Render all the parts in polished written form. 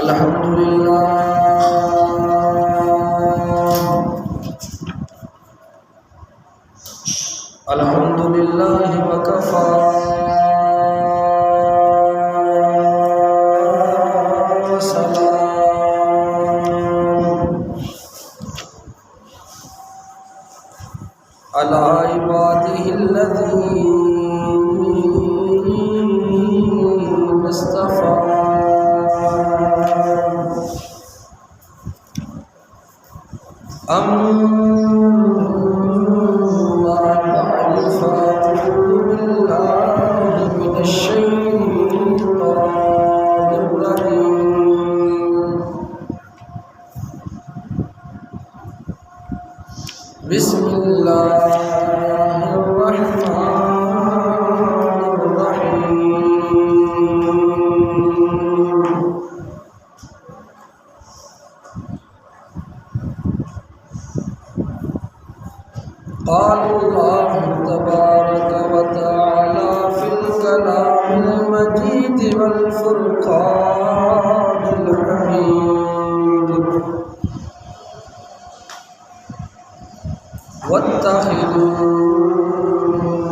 الحمد لله وكفى على عباده الذين اصطفى أما بعد فأعوذ بالله من الشيطان الرجيم بسم الله الرحمن الرحيم قال الله تبارك وتعالى في الكلام المجيد والفرقان الحميد واتخذوا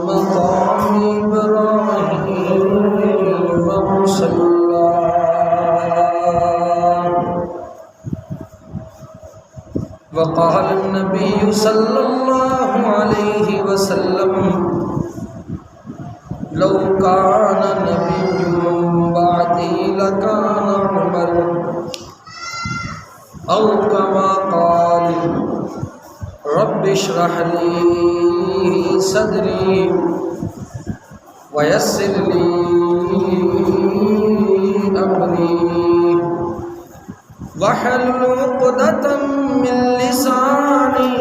مقام إبراهيم مصلى وقال النبي صلى الله عليه وسلم لو كان نبي بعدي لكان عمر أو كما قال رب اشرح لي صدري ويسر لي أمري واحلل عقدة من لساني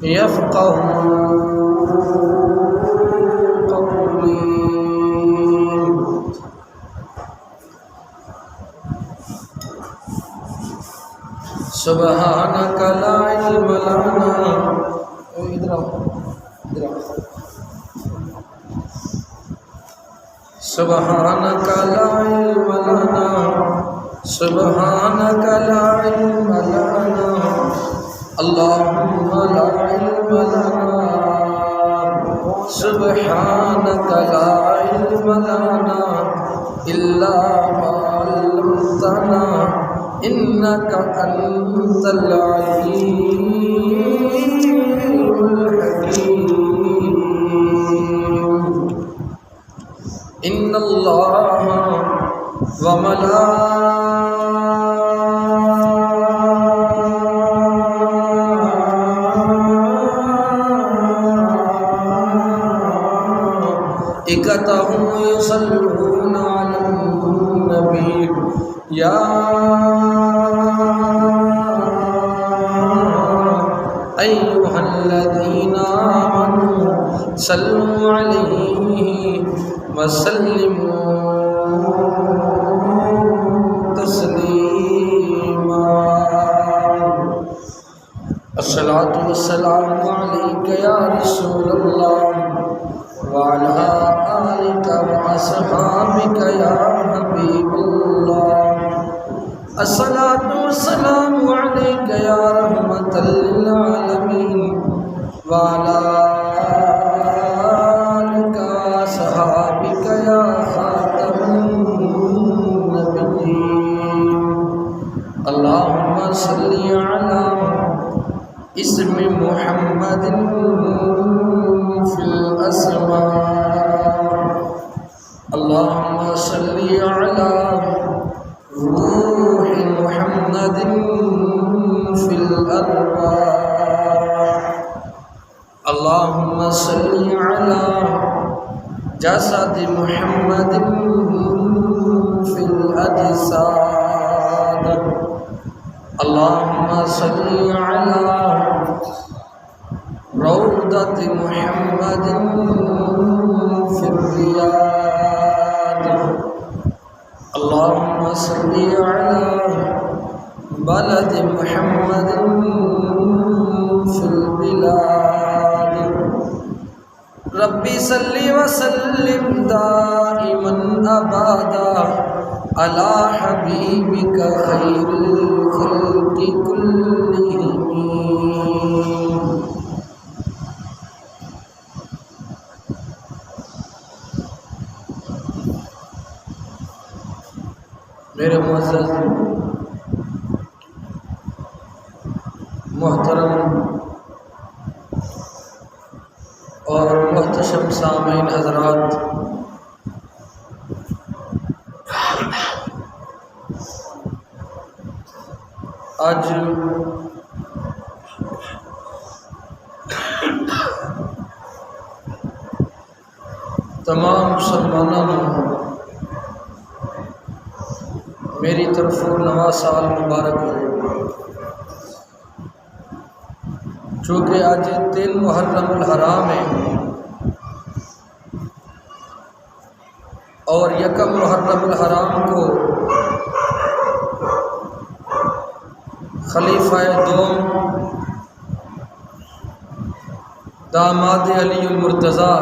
يفقهوا قولي سبحانك لا علم لنا سبحانك لا علم لنا سبحانك لا علم لنا اللهم لا علم لنا سبحانك لا علم لنا إلا ما علمتنا إنك أنت العليم الحكيم إن الله وملائكته يصلون على النبي يا أيها الذين آمنوا صلوا عليه وسلموا تسليما الصلاة والسلام عليك يا رسول الله وعلى آلك وأصحابك يا حبيب الله الصلاة والسلام عليك يا رحمة للعالمين وعلى آلك وأصحابك يا خاتم النبيين اللهم صل على اسم محمد في الأسماء اللهم صل على روح محمد في الأرواح اللهم صل على جسد محمد في الأجساد اللهم صل على روضة محمد في الرياض اللهم صل على بلد محمد في البلاد ربی صلی وسلم دائما ابدا علی حبیبک خیر الخلق کلہم۔ میرے معزز محترم اور محتشم سامعین حضرات، آج تمام مسلمانوں نے میری طرف نواں سال مبارک ہو۔ چونکہ آج 3 محرم الحرام ہے اور 1 محرم الحرام کو خلیفہ دوم داماد علی المرتضیٰ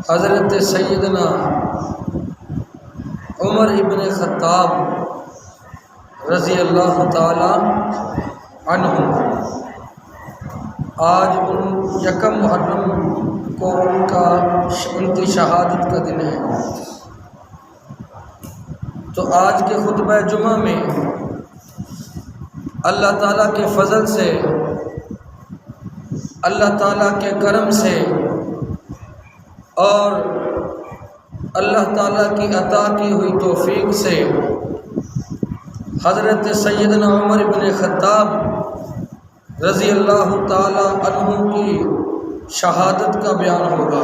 حضرت سیدنا عمر ابن خطاب رضی اللہ تعالی عنہ آج 1 محرم کو ان کی شہادت کا دن ہے۔ تو آج کے خطبہ جمعہ میں اللہ تعالیٰ کے فضل سے، اللہ تعالیٰ کے کرم سے اور اللہ تعالیٰ کی عطا کی ہوئی توفیق سے حضرت سیدنا عمر بن خطاب رضی اللہ تعالیٰ عنہ کی شہادت کا بیان ہوگا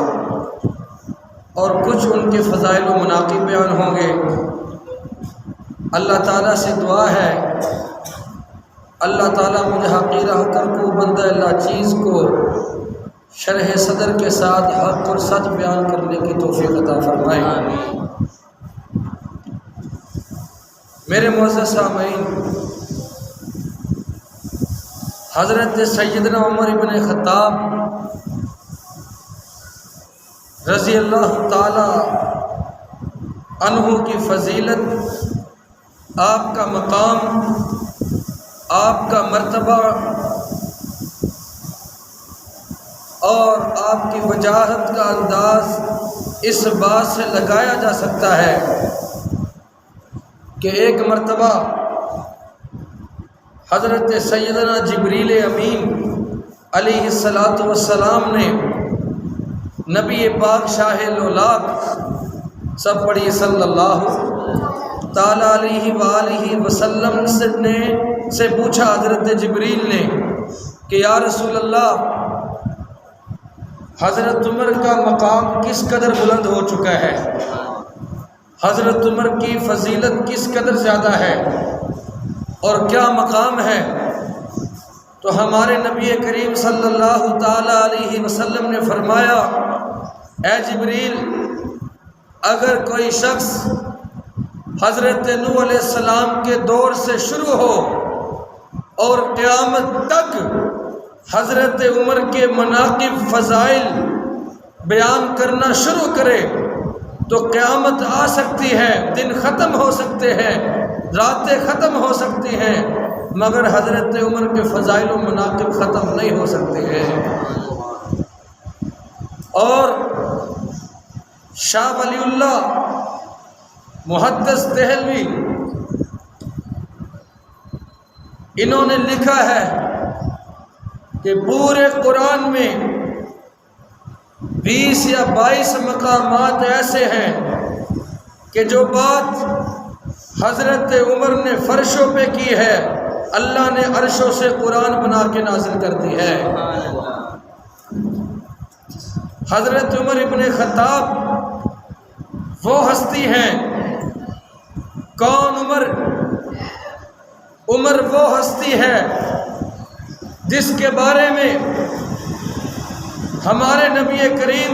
اور کچھ ان کے فضائل و مناقب بیان ہوں گے۔ اللہ تعالیٰ سے دعا ہے اللہ تعالیٰ مجھے حقیرہ کر کو بندہ اللہ چیز کو شرح صدر کے ساتھ حق اور سچ بیان کرنے کی توفیق عطا فرمائے۔ میرے معزز سامعین، حضرت سیدنا عمر بن خطاب رضی اللہ تعالی عنہ کی فضیلت، آپ کا مقام، آپ کا مرتبہ اور آپ کی وجاہت کا انداز اس بات سے لگایا جا سکتا ہے کہ ایک مرتبہ حضرت سیدنا جبریل امین علیہ السلام نے نبی پاک شاہ لولاک، سب پڑھی صلی اللہ تعالی علیہ وآلہ وسلم سے پوچھا حضرت جبریل نے کہ یا رسول اللہ، حضرت عمر کا مقام کس قدر بلند ہو چکا ہے، حضرت عمر کی فضیلت کس قدر زیادہ ہے اور کیا مقام ہے؟ تو ہمارے نبی کریم صلی اللہ تعالی علیہ وسلم نے فرمایا، اے جبریل، اگر کوئی شخص حضرت نوح علیہ السلام کے دور سے شروع ہو اور قیامت تک حضرت عمر کے مناقب فضائل بیان کرنا شروع کرے تو قیامت آ سکتی ہے، دن ختم ہو سکتے ہیں، راتیں ختم ہو سکتی ہیں، مگر حضرت عمر کے فضائل و مناقب ختم نہیں ہو سکتے ہیں۔ اور شاہ ولی اللہ محدث دہلوی انہوں نے لکھا ہے کہ پورے قرآن میں 20 یا 22 مقامات ایسے ہیں کہ جو بات حضرت عمر نے فرشوں پہ کی ہے، اللہ نے عرشوں سے قرآن بنا کے نازل کر دی ہے۔ حضرت عمر ابن خطاب وہ ہستی ہیں، کون عمر؟ عمر وہ ہستی ہے جس کے بارے میں ہمارے نبی کریم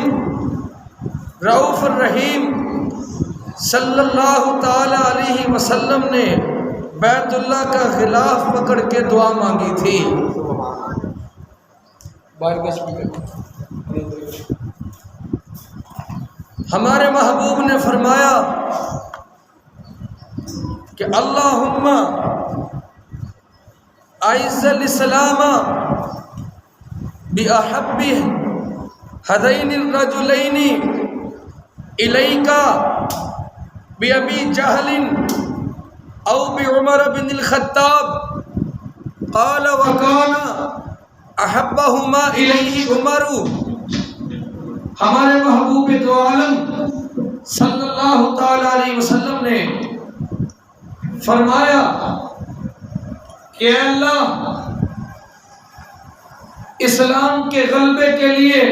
رؤوف الرحیم صلی اللہ تعالی علیہ وسلم نے بیت اللہ کا غلاف پکڑ کے دعا مانگی تھی۔ ہمارے محبوب نے فرمایا کہ اللہم اعز الاسلام بأحب هذین الرجلین الیک بأبی جہل او بعمر بن الخطاب قال وکان احبہما الیہ عمر۔ ہمارے محبوب دو عالم صلی اللہ تعالی علیہ وسلم نے فرمایا کہ اے اللہ، اسلام کے غلبے کے لیے،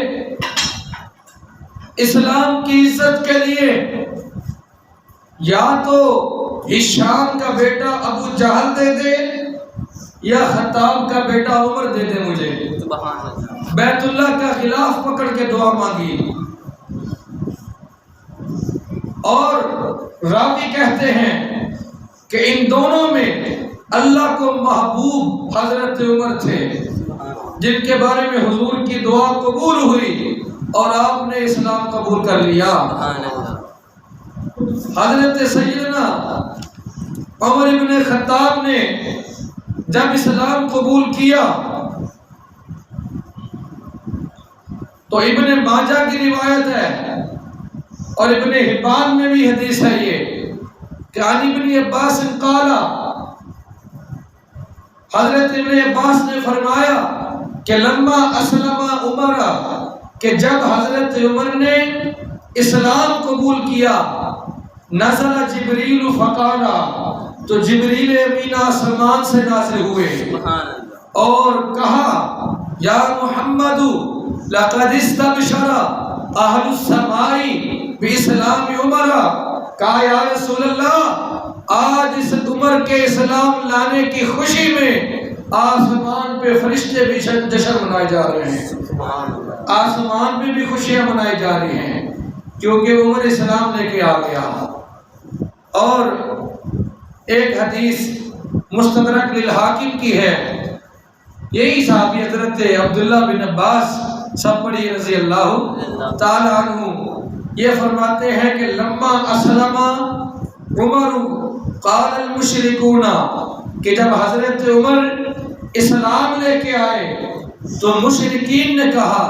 اسلام کی عزت کے لیے یا تو ہشام کا بیٹا ابو جہل دے دے یا خطاب کا بیٹا عمر دے دے مجھے۔ بیت اللہ کا غلاف پکڑ کے دعا مانگی، اور راوی کہتے ہیں کہ ان دونوں میں اللہ کو محبوب حضرت عمر تھے، جن کے بارے میں حضور کی دعا قبول ہوئی اور آپ نے اسلام قبول کر لیا۔ حضرت سیدنا عمر بن خطاب نے جب اسلام قبول کیا تو ابن ماجہ کی روایت ہے اور ابن حبان میں بھی حدیث ہے یہ کہ عن ابن عباس قال، حضرت ابن عباس نے فرمایا کہ لما اسلم عمر، کہ جب حضرت عمر نے اسلام قبول کیا، نزل جبریل فقال، تو جبریل امین آسمان سے نازل ہوئے اور کہا یا محمد لقد استبشر اہل السماء باسلام عمر، کہا یا رسول اللہ، آج اس عمر کے اسلام لانے کی خوشی میں آسمان پہ فرشتے بھی جشن منائے جا رہے ہیں، آسمان پہ بھی خوشیاں منائی جا رہی ہیں کیونکہ عمر اسلام لے کے آ گیا۔ اور ایک حدیث مستدرک للحاکم کی ہے، یہی صحابی حضرت عبداللہ بن عباس سب پڑھی رضی اللہ تعالی عنہ، یہ فرماتے ہیں کہ لما اسلم عمر قال المشرکون، کہ جب حضرت عمر اسلام لے کے آئے تو مشرکین نے کہا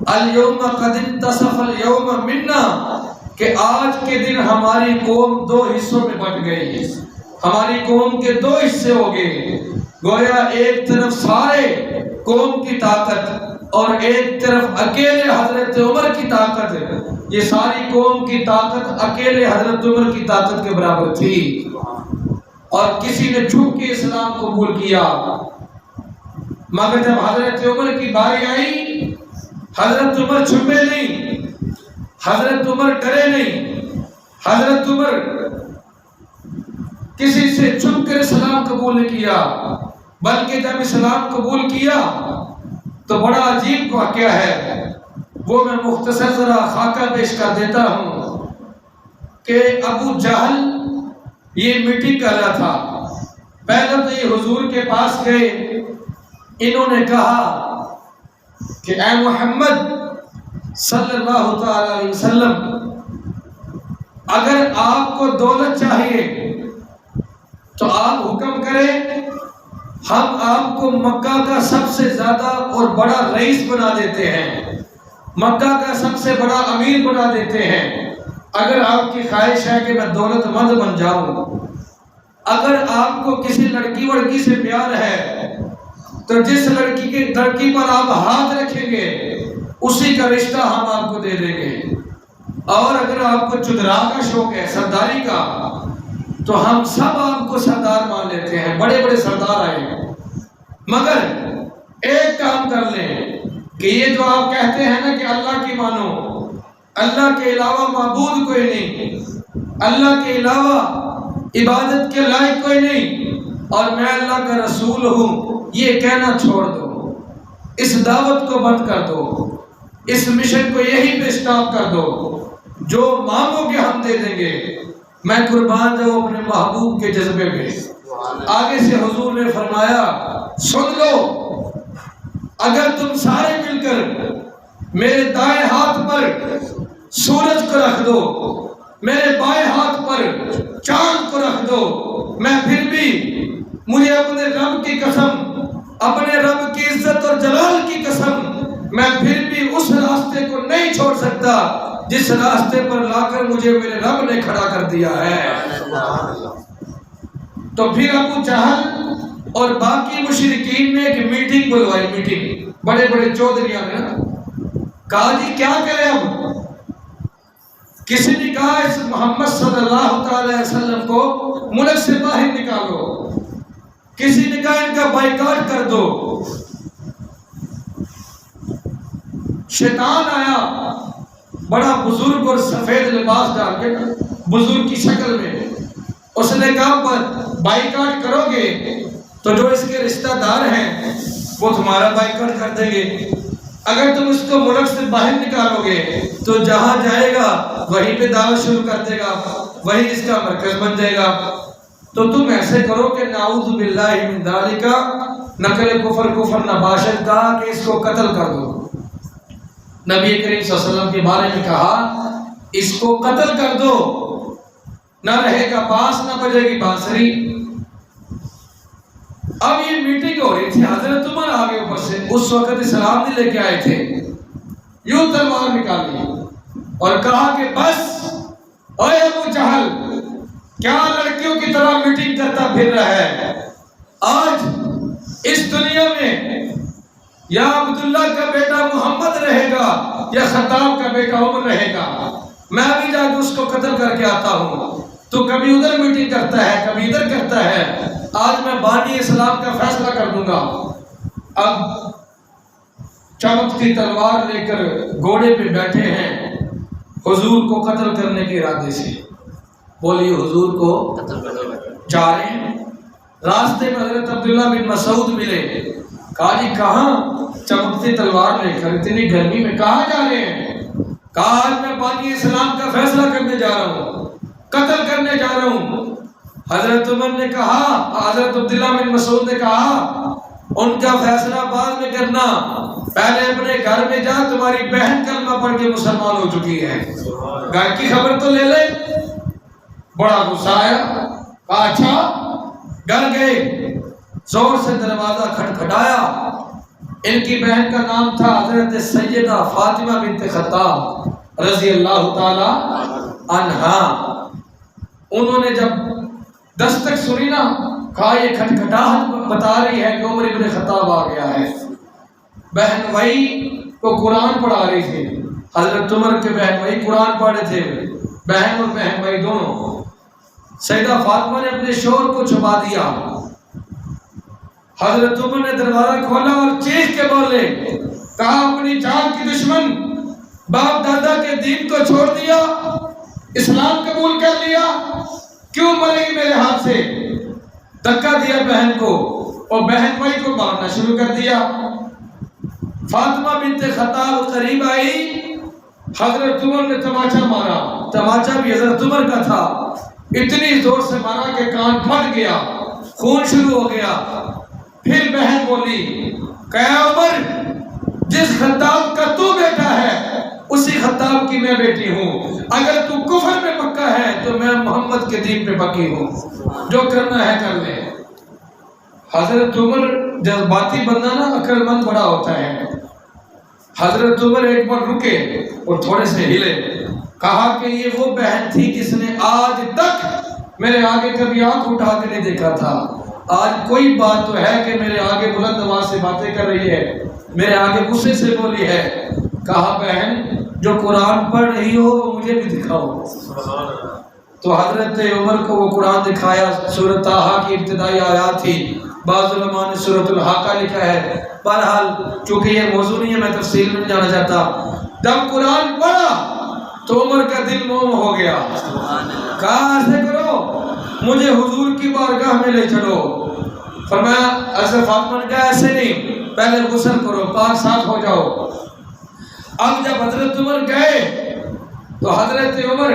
الیوم قد انتصف الیوم منا، کہ آج کے دن ہماری قوم دو حصوں میں بٹ گئی، ہماری قوم کے دو حصے ہو گئے، گویا ایک طرف سارے قوم کی طاقت اور ایک طرف اکیلے حضرت عمر کی طاقت، یہ ساری قوم کی طاقت اکیلے حضرت عمر کی طاقت کے برابر تھی، اور کسی نے چھپ کے اسلام قبول کیا۔ مگر جب حضرت عمر کی باری آئی، حضرت عمر چھپے نہیں، حضرت عمر ڈرے نہیں، حضرت عمر کسی سے چھپ کر اسلام قبول نہیں کیا، بلکہ جب اسلام قبول کیا تو بڑا عجیب واقعہ ہے، وہ میں مختصر ذرا خاکہ پیش کر دیتا ہوں کہ ابو جہل یہ میٹنگ کر رہا تھا۔ پہلے تو یہ حضور کے پاس گئے، انہوں نے کہا کہ اے محمد صلی اللہ تعالی علیہ وسلم، اگر آپ کو دولت چاہیے تو آپ حکم کریں، ہم آپ کو مکہ کا سب سے زیادہ اور بڑا رئیس بنا دیتے ہیں، مکہ کا سب سے بڑا امیر بنا دیتے ہیں، اگر آپ کی خواہش ہے کہ میں دولت مند بن جاؤں۔ اگر آپ کو کسی لڑکی سے پیار ہے تو جس لڑکی پر آپ ہاتھ رکھیں گے اسی کا رشتہ ہم آپ کو دے دیں گے، اور اگر آپ کو چدرا کا شوق ہے، سرداری کا، تو ہم سب آپ کو سردار مان لیتے ہیں، بڑے بڑے سردار آئے ہیں، مگر ایک کام کر لیں کہ یہ جو آپ کہتے ہیں نا کہ اللہ کی مانو، اللہ کے علاوہ معبود کوئی نہیں، اللہ کے علاوہ عبادت کے لائق کوئی نہیں، اور میں اللہ کا رسول ہوں، یہ کہنا چھوڑ دو، اس دعوت کو بند کر دو، اس مشن کو یہی پہ سٹاپ کر دو، جو مانگو گے ہم دے دیں گے۔ میں قربان جاؤں اپنے محبوب کے جذبے میں، آگے سے حضور نے فرمایا سن لو، اگر تم سارے مل کر میرے دائیں ہاتھ پر سورج کو رکھ دو، میرے بائیں ہاتھ پر چاند کو رکھ دو، میں پھر بھی مجھے اپنے رب کی قسم، اپنے رب کی عزت اور جلال کی قسم، میں پھر بھی اس راستے کو نہیں چھوڑ سکتا جس راستے پر لا کر مجھے میرے رب نے کھڑا کر دیا ہے۔ تو پھر ابو جہل اور باقی مشرکین نے ایک میٹنگ بلوائی، میٹنگ، بڑے بڑے چودھریاں نے کہا جی کیا کریں اب؟ کسی نے کہا اس محمد صلی اللہ تعالی وسلم کو ملک سے باہر نکالو، کسی نے کہا ان کا بائیکاٹ کر دو۔ شیطان آیا بڑا بزرگ اور سفید لباس ڈال کے، بزرگ کی شکل میں، اس نے کہا بائیکاٹ کرو گے تو جو اس کے رشتہ دار ہیں وہ تمہارا بائیکاٹ کر دیں گے، اگر تم اس کو ملک سے باہر نکالو گے تو جہاں جائے گا وہیں پہ دعوت شروع کر دے گا، وہیں اس کا مرکز بن جائے گا۔ تو تم ایسے کرو کہ نعوذ باللہ من ذالک، نقل کفر نباشد کا کہ اس کو قتل کر دو۔ نبی کریم صلی اللہ علیہ وسلم کے بارے میں کہا اس کو قتل کر دو، نہ رہے گا باس نہ بجے گی بانسری۔ اب یہ میٹنگ ہو رہی تھی، حضرت عمر آگے اوپر سے اس وقت اسلام نہیں لے کے آئے تھے، یوں تلوار نکالی اور کہا کہ بس اے ابو جہل، کیا لڑکیوں کی طرح میٹنگ کرتا پھر رہا ہے؟ آج اس دنیا میں یا عبداللہ کا بیٹا محمد رہے گا یا خطاب کا بیٹا عمر رہے گا، میں بھی جا کے اس کو قتل کر کے آتا ہوں۔ تو کبھی ادھر میٹنگ کرتا ہے، کبھی ادھر کرتا ہے، آج میں بانی اسلام کا فیصلہ کر دوں گا۔ اب چمکتی تلوار لے کر گھوڑے پہ بیٹھے ہیں حضور کو قتل کرنے کے ارادے سے۔ بولیے حضور کو جا رہے ہیں، راستے میں حضرت عبداللہ بن مسعود ملے، کہا جی کہاں؟ چمکتی تلوار لے کر اتنی گرمی میں کہاں جا رہے ہیں؟ کہا آج میں بانی اسلام کا فیصلہ کرنے جا رہا ہوں، قتل کرنے جا رہا ہوں۔ حضرت عمر نے کہا، حضرت عبداللہ بن مسعود نے کہا ان کا فیصلہ بعد میں کرنا، پہلے اپنے گھر میں جا، تمہاری بہن کلمہ پڑھ کے مسلمان ہو چکی ہے، گھر کی خبر تو لے لے۔ بڑا غصہ آیا، کہا اچھا۔ گھر گئے، زور سے دروازہ کھٹکھٹایا، ان کی بہن کا نام تھا حضرت سیدہ فاطمہ بنت خطاب رضی اللہ تعالی عنہا۔ انہوں نے جب دستک سنی نا، کہا یہ کھٹکھٹاہٹ بتا رہی ہے کہ عمر ابن خطاب آ گیا ہے۔ بہن بھائی کو قرآن پڑھا رہی تھی، حضرت عمر کے بہن بھائی قرآن پڑھے تھے، بہن اور بہن بھائی دونوں۔ سیدہ فاطمہ نے اپنے شوہر کو چھپا دیا، حضرت عمر نے دروازہ کھولا اور چیخ کے بولے، کہا اپنی جان کی دشمن باپ دادا کے دین کو چھوڑ دیا، اسلام قبول کر لیا، کیوں مرے گی میرے ہاتھ سے؟ دھکا دیا بہن کو اور بہن بھائی کو مارنا شروع کر دیا۔ فاطمہ بنت خطاب قریب آئی، حضرت عمر نے تماچا مارا، تماچا بھی حضرت عمر کا تھا، اتنی زور سے مارا کہ کان پھٹ گیا، خون شروع ہو گیا۔ پھر بہن بولی کہ عمر، جس خطاب کا تو بیٹا ہے اسی خطاب کی میں بیٹی ہوں، اگر تو کفر میں پکا ہے تو میں محمد کے دین پہ پکی ہوں، جو کرنا ہے کر لے۔ حضرت عمر جذباتی بندہ نا عقل مند بڑا ہوتا ہے، حضرت عمر ایک بار رکے اور تھوڑے سے ہلے، کہا کہ یہ وہ بہن تھی جس نے آج تک میرے آگے کبھی آنکھ اٹھا کے نہیں دیکھا تھا، آج کوئی بات تو ہے کہ میرے آگے بلند آواز سے باتیں کر رہی ہے، میرے آگے غصے سے بولی ہے۔ کہا بہن جو قرآن پڑھ رہی ہو وہ مجھے بھی دکھاؤ۔ تو حضرت عمر کو وہ قرآن دکھایا، سورۃ طٰہٰ کی ابتدائی آیات تھی، بعض علماء نے سورۃ الحاقہ لکھا ہے، بہرحال چونکہ یہ موضوع نہیں ہے میں تفصیل میں نہیں جانا چاہتا۔ جب قرآن پڑھا تو عمر کا دل موم ہو گیا، کہا ایسے کرو مجھے حضور کی بارگاہ میں لے چلو۔ فرمایا حضرت فاطمہ نے کہا ایسے نہیں، پہلے غسل کرو، پاک صاف ہو جاؤ۔ اب جب حضرت عمر گئے تو حضرت عمر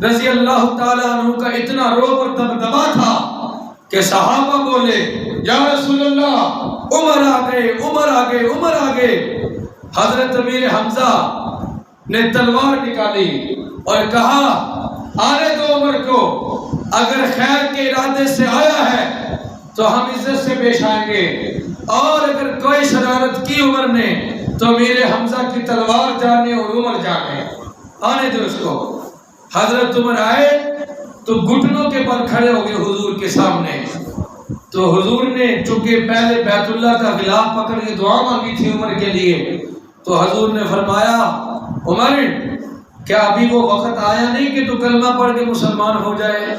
رضی اللہ تعالیٰ عنہ کا اتنا روب اور دبدبا تھا کہ صحابہ بولے یا رسول اللہ عمر آگے، عمر آگے، عمر آگے۔ حضرت امیر حمزہ نے تلوار نکالی اور کہا آنے دو عمر کو، اگر خیر کے ارادے سے آیا ہے تو ہم عزت سے پیش آئیں گے، اور اگر کوئی شرارت کی عمر نے تو امیر حمزہ کی تلوار جانے اور عمر جانے، آنے دو اس کو۔ حضرت عمر آئے تو گھٹنوں کے بل کھڑے ہو گئے حضور کے سامنے۔ تو حضور نے چونکہ پہلے بیت اللہ کا غلاف پکڑ کے دعا مانگی تھی عمر کے لیے، تو حضور نے فرمایا عمر کیا ابھی وہ وقت آیا نہیں کہ تو کلمہ پڑھ کے مسلمان ہو جائے؟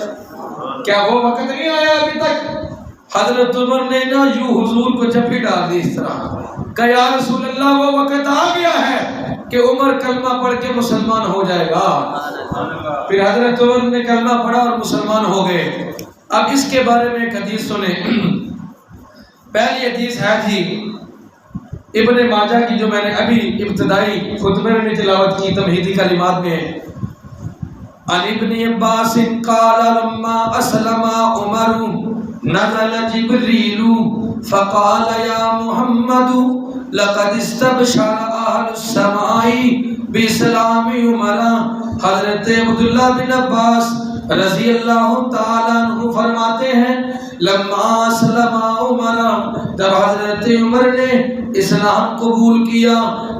کیا وہ وقت نہیں آیا ابھی تک؟ حضرت عمر نے نا یوں حضور کو جپھی ڈال دی اس طرح کہ یا رسول اللہ وہ وقت آ گیا ہے کہ عمر کلمہ پڑھ کے مسلمان ہو جائے گا۔ پھر حضرت عمر نے کلمہ پڑھا اور مسلمان ہو گئے۔ اب اس کے بارے میں ایک حدیث سنیں۔ پہلی حدیث ہے جی ابن ماجہ کی، جو میں نے ابھی ابتدائی خطبے میں تلاوت کی تمہیدی کلمات میں۔ عن ابن عباس قال لما اسلم عمر نزل جبریل فقال یا محمد لقد استبشر اہل السماء باسلام عمر۔ حضرت عبداللہ بن عباس رضی اللہ تعالیٰ عنہ فرماتے ہیں لما اسلم عمر، جب حضرت عمر نے اسلام قبول کیا،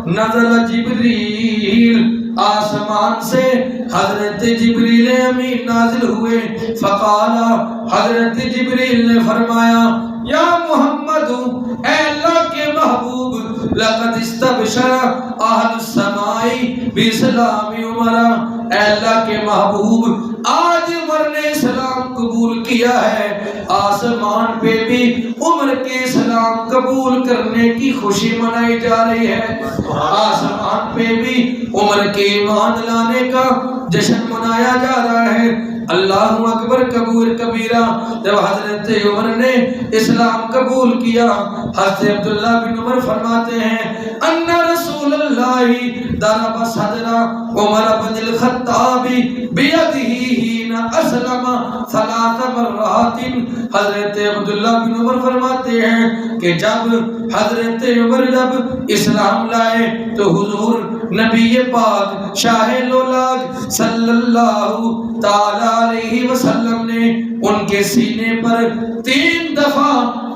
نزل جبریل، آسمان سے حضرت جبریل امین نازل ہوئے، فقال، حضرت جبریل نے فرمایا یا محمد، اے اللہ کے محبوب، لقد استبشر اہل السماء باسلام عمر، اے اللہ کے محبوب آج عمر نے اسلام قبول کیا ہے، آسمان پہ بھی عمر کے اسلام قبول کرنے کی خوشی منائی جا رہی ہے، آسمان پہ بھی عمر کے ایمان لانے کا جشن منایا جا رہا ہے۔ اللہ اکبر کبیر کبیرہ۔ جب حضرت عمر نے اسلام قبول کیا، حضرت عبداللہ بن عمر فرماتے ہیں ان رسول اللہ ضرب صدر عمر بن الخطاب بیدہ حین اسلم ثلاث مرات۔ حضرت عبداللہ بن عمر فرماتے ہیں کہ جب حضرت عمر جب اسلام لائے تو حضور نبی پاک شاہ لولاگ صلی اللہ تعالی علیہ وسلم نے ان کے سینے پر 3 دفعہ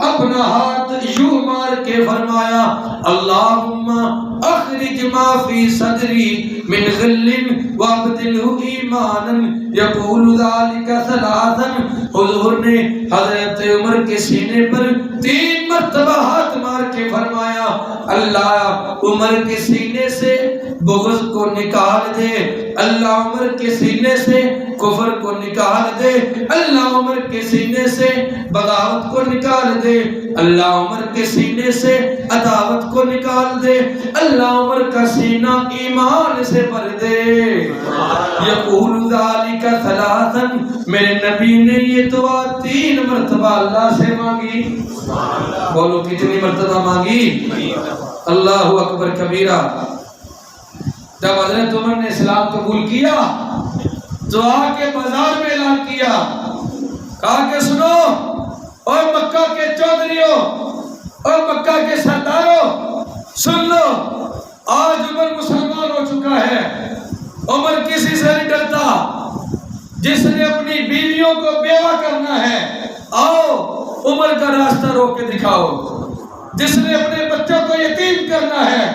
اپنا ہاتھ یوں مار کے فرمایا اللہم اخرج ما فی صدری من غل وابدلہ ایمانا یقول ذالک ثلاثا۔ حضور نے حضرت عمر کے سینے پر 3 مرتبہ ہاتھ مار کے فرمایا اللہ عمر کے سینے سے بغض کو نکال دے، اللہ عمر کے سینے سے کفر کو نکال دے، اللہ عمر کے سینے سے بغاوت کو نکال دے، اللہ عمر کے سینے سے عداوت کو نکال دے، اللہ عمر کا سینہ ایمان سے بھر دے۔ یقول ذالک ثلاثا، میرے نبی نے یہ دعا 3 مرتبہ اللہ سے مانگی۔ بولو کتنی مرتبہ مانگی؟ اللہ اکبر کبیرہ۔ جب حضرت عمر نے اسلام قبول کیا تو آ کے بازار میں اعلان کیا، کہا کہ سنو اور مکہ کے چودھریوں اور مکہ کے سرداروں، سن لو آج عمر مسلمان ہو چکا ہے۔ عمر کسی سے نہیں ڈرتا، جس نے اپنی بیویوں کو بیوہ کرنا ہے آؤ عمر کا راستہ روک کے دکھاؤ، جس نے اپنے بچوں کو یتیم کرنا ہے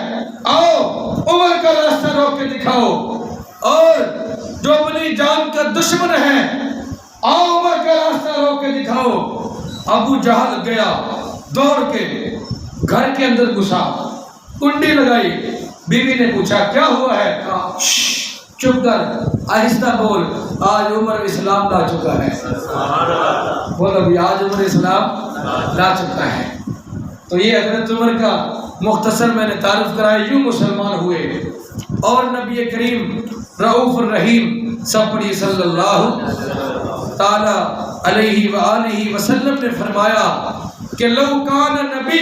آؤ عمر کا راستہ روک کے دکھاؤ، اور جو اپنی جان کا دشمن ہے آؤ عمر کا راستہ روک کے دکھاؤ۔ ابو جہل گیا دوڑ کے گھر کے اندر گھسا، کنڈی لگائی، بیوی نے پوچھا کیا ہوا ہے؟ کہا چپ کر، آہستہ بول، آج عمر اسلام لا چکا ہے۔ بول ابھی آج عمر اسلام لا چکا ہے۔ تو یہ حضرت عمر کا مختصر میں نے تعارف کرایا، یوں مسلمان ہوئے۔ اور نبی کریم رؤوف الرحیم سب پڑھی صلی اللہ تعالی علیہ وآلہ وسلم نے فرمایا کہ لو کان نبی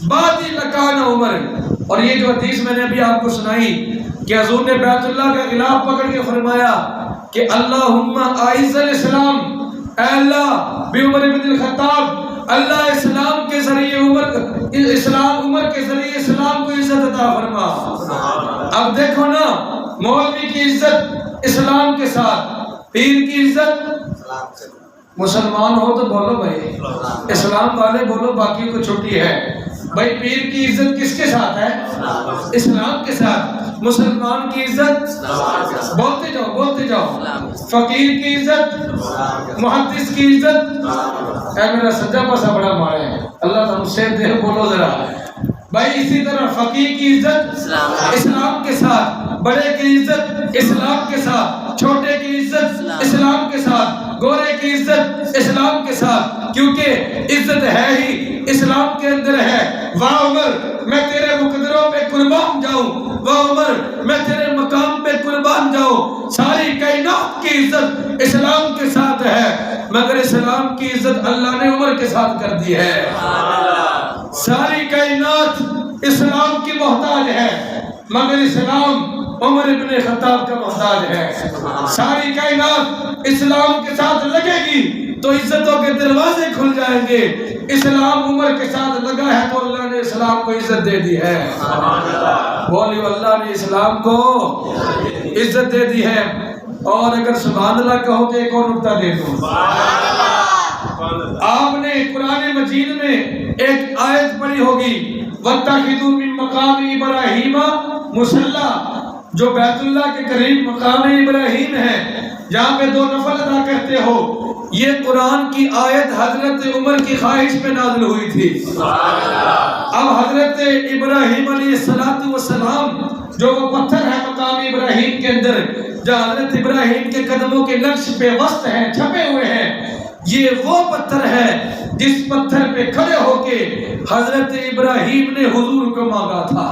بعدی لکان عمر۔ اور یہ جو حدیث میں نے ابھی آپ کو سنائی کہ حضور نے بیت اللہ کا غلاف پکڑ کے فرمایا کہ اللہم اعز الاسلام، اے اللہ بعمر بن الخطاب، اللہ اسلام کے ذریعے عمر کے ذریعے اسلام کو عزت عطا فرما۔ اب دیکھو نا، مولوی کی عزت اسلام کے ساتھ، پیر کی عزت، مسلمان ہو تو بولو بھائی، اسلام والے بولو، باقی کو چھٹی ہے بھائی۔ پیر کی عزت کس کے ساتھ ہے؟ اسلام کے ساتھ۔ مسلمان کی عزت، بولتے جاؤ بولتے جاؤ، فقیر کی عزت، محدث کی عزت۔ اے میرا سجا پسا بڑا مارے ہیں، اللہ تم سے دے، بولو ذرا بھائی۔ اسی طرح فقیر کی عزت اسلام کے ساتھ، بڑے کی عزت اسلام کے ساتھ، چھوٹے کی عزت اسلام کے ساتھ، گورے کی عزت اسلام کے ساتھ، کیونکہ عزت ہے ہی اسلام کے اندر ہے۔ واہ عمر میں تیرے مقدروں پہ قربان جاؤں، واہ عمر میں تیرے مقام پہ قربان جاؤں۔ ساری کائنات کی عزت اسلام کے ساتھ ہے، مگر اسلام کی عزت اللہ نے عمر کے ساتھ کر دی ہے۔ ساری کائنات اسلام کی محتاج ہے، مگر اسلام عمر ابن خطاب کا محتاج ہے۔ ساری کائنات اسلام کے ساتھ لگے گی تو عزتوں کے دروازے کھل جائیں گے۔ اسلام عمر کے ساتھ لگا ہے تو اللہ نے اسلام کو عزت دے دی ہے۔ بولیو اللہ نے اسلام کو عزت دے دی ہے۔ اور اگر سبحان اللہ کہو تو ایک اور نکتہ دے دوں، آپ نے قرآن مجید میں ایک آیت پڑھی ہوگی، وَاتَّخِذُوا مِن مَقَامِ إِبْرَاهِيمَ مُصَلَّى، جو بیت اللہ کے قریب مقام ابراہیم ہے، جہاں پہ 2 نفل ادا کرتے ہو۔ یہ قرآن کی آیت حضرت عمر کی خواہش پہ نازل ہوئی تھی۔ اب حضرت ابراہیم علیہ السلام جو وہ پتھر ہے مقام ابراہیم کے اندر، جہاں حضرت ابراہیم کے قدموں کے نقش پہ وسط ہیں، چھپے ہوئے ہیں، یہ وہ پتھر ہے جس پتھر پہ کھڑے ہو کے حضرت ابراہیم نے حضور کو مانگا تھا۔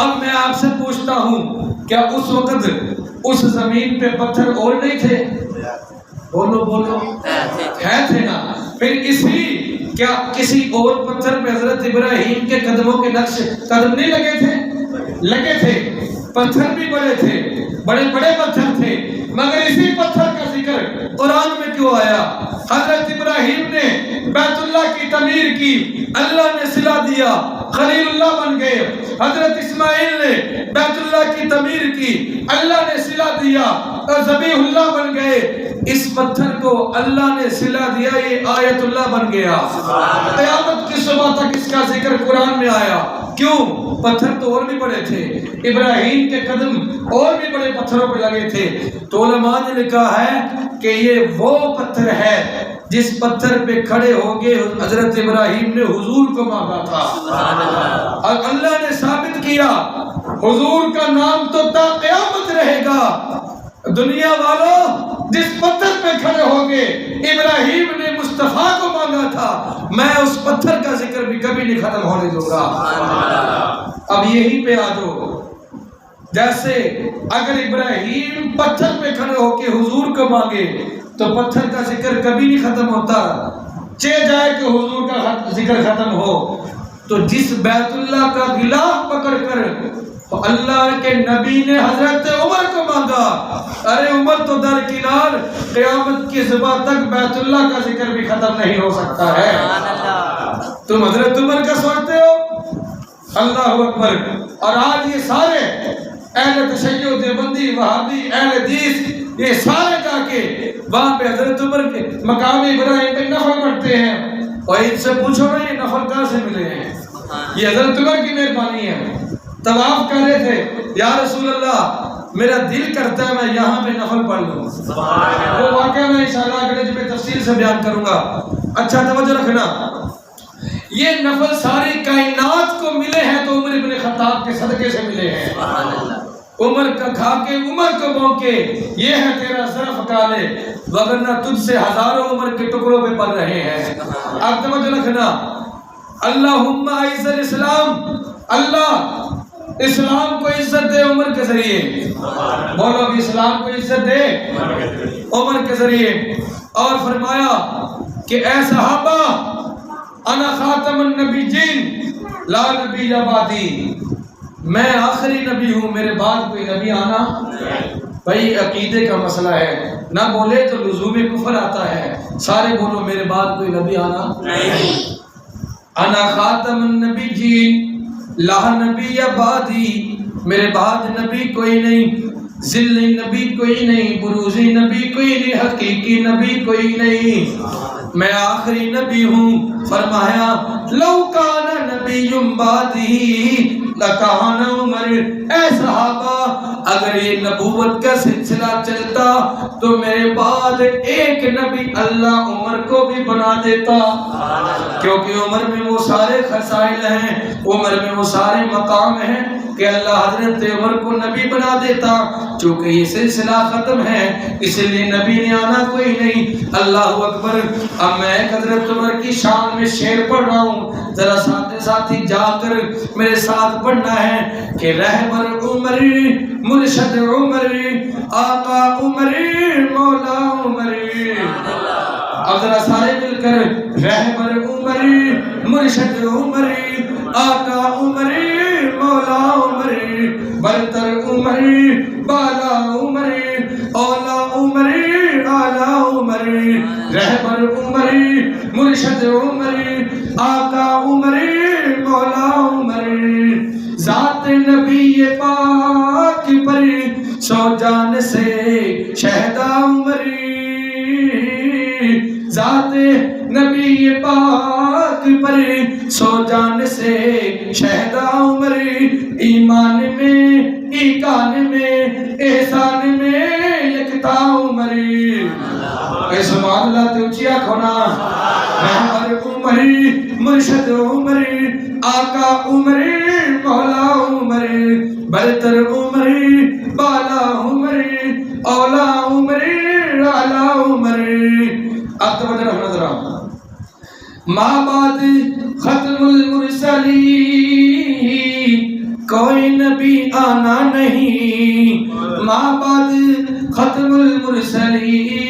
اب میں آپ سے پوچھتا ہوں، کیا اس وقت اس زمین پہ پتھر اور نہیں تھے؟ بولو بولو، ہے تھے نا۔ پھر کیا کسی اور پتھر پہ حضرت ابراہیم کے قدموں کے نقش قدم نہیں لگے تھے؟ لگے تھے، پتھر بھی بڑے تھے، بڑے بڑے پتھر تھے، مگر اسی پتھر کا ذکر قرآن میں کیوں آیا؟ حضرت ابراہیم نے بیت اللہ کی تعمیر کی، اللہ نے صلہ دیا، خلیل اللہ بن گئے۔ حضرت اسماعیل نے بیت اللہ کی تعمیر کی، اللہ نے صلہ دیا، ذبیح اللہ بن گئے۔ اس پتھر کو اللہ نے صلہ دیا، یہ آیت اللہ بن گیا۔ قیامت کی صبح تک اس کا ذکر قرآن میں آیا۔ کیوں؟ پتھر تو اور بھی بڑے تھے، ابراہیم کے قدم اور بھی بڑے پتھروں پہ لگے تھے۔ تو علماء نے لکھا ہے کہ یہ وہ پتھر ہے جس پتھر پہ کھڑے ہو کے حضرت ابراہیم نے حضور کو مانگا تھا، اور اللہ نے ثابت کیا حضور کا نام تو تا قیامت رہے گا۔ دنیا والوں، جس پتھر پہ کھڑے ہو گے ابراہیم نے مصطفیٰ کو مانگا تھا، میں اس پتھر کا ذکر بھی کبھی نہیں ختم ہونے دوں گا۔ اب یہی پہ آ جاؤ، جیسے اگر ابراہیم پتھر پہ کھڑے ہو کے حضور کو مانگے تو پتھر کا ذکر کبھی نہیں ختم ہوتا، چاہے جائے کہ حضور کا ذکر ختم ہو۔ تو جس بیت اللہ کا غلاف پکڑ کر اللہ کے نبی نے حضرت عمر کو مانگا، ارے عمر تو درکنار، قیامت کی صبح تک بیت اللہ کا ذکر بھی ختم نہیں ہو سکتا ہے۔ تم حضرت عمر کا سوچتے ہو؟ اللہ اکبر۔ اور آج یہ سارے اہل تشیع، دیوبندی، وہابی، اہل حدیث، یہ سارے جا کے وہاں پہ حضرت عمر کے مقام ابراہیم پہ نفل پڑھتے ہیں، اور ان سے پوچھو نا یہ نفل کہاں سے ملے ہیں؟ یہ حضرت عمر کی مہربانی ہے۔ طواف کر رہے تھے، یا رسول اللہ میرا دل کرتا ہے میں یہاں پہ نفل پڑھ لوں۔ وہ واقعہ میں انشاءاللہ اگلے جمعے تفصیل سے بیان کروں گا۔ اچھا توجہ رکھنا، یہ نفل ساری کائنات کو ملے ہیں تو عمر ابن خطاب کے صدقے سے ملے ہیں۔ عمر کا کھا کے عمر کو بونکے، یہ ہے تیرا ظرف کالے، وگرنہ تجھ سے ہزاروں عمر کے ٹکڑوں پہ پڑ رہے ہیں۔ اب توجہ رکھنا، اللہم اعز الاسلام، اللہ اسلام کو عزت دے عمر کے ذریعے، بولو بھی اسلام کو عزت دے عمر کے ذریعے۔ اور فرمایا کہ اے صحابہ، انا خاتم النبیین لا نبی بعدی، میں آخری نبی ہوں، میرے بعد کوئی نبی آنا بھائی عقیدے کا مسئلہ ہے، نہ بولے تو لزوم کفر آتا ہے. سارے بولو میرے بعد کوئی نبی آنا نہیں. انا خاتم النبیین لا نبی بعدی، میرے بعد نبی کوئی نہیں، ذل نبی کوئی نہیں، بروزی نبی کوئی نہیں، حقیقی نبی کوئی نہیں، میں آخری نبی ہوں. فرمایا لو کان نبی بعدی لکان عمر، اے صحابہ اگر یہ نبوت کا سلسلہ چلتا تو میرے بعد ایک نبی اللہ عمر کو بھی بنا دیتا، کیونکہ عمر میں وہ سارے خصائل ہیں، عمر میں وہ سارے مقام ہیں کہ اللہ حضرت عمر کو نبی بنا دیتا. چونکہ یہ سلسلہ ختم ہے اس لیے نبی نے آنا کوئی نہیں. اللہ اکبر. اب میں حضرت عمر کی شان میں شعر پڑھ رہا ہوں، ذرا ساتھی جا کر میرے ساتھ پڑھنا ہے کہ رہبر عمر مرشد عمر آقا عمر مولا عمر. اب ذرا سارے مل کر رہبر عمر مرشد عمر آقا عمر مولا عمر برتر عمر بالا عمر اولا عمر اعلی عمر رہبر عمر مرشد عمر آقا عمر مولا عمر. ذات نبی پاک پر سو جان سے شہدا عمر، ذات نبی پاک پر سو جان سے شہدا عمر. ایمان میں ایقان میں احسان میں یکتا عمر. اے سبحان اللہ تے اونچی کھونا. رہبر عمر مرشد عمر آقا عمر مولا عمر برتر عمر بالا عمر اولا عمر اعلی عمر. اب توجہ رکھنا ذرا. ماں بعد ختم المرسلین کوئی نبی آنا نہیں، ماں بعد ختم المرسلین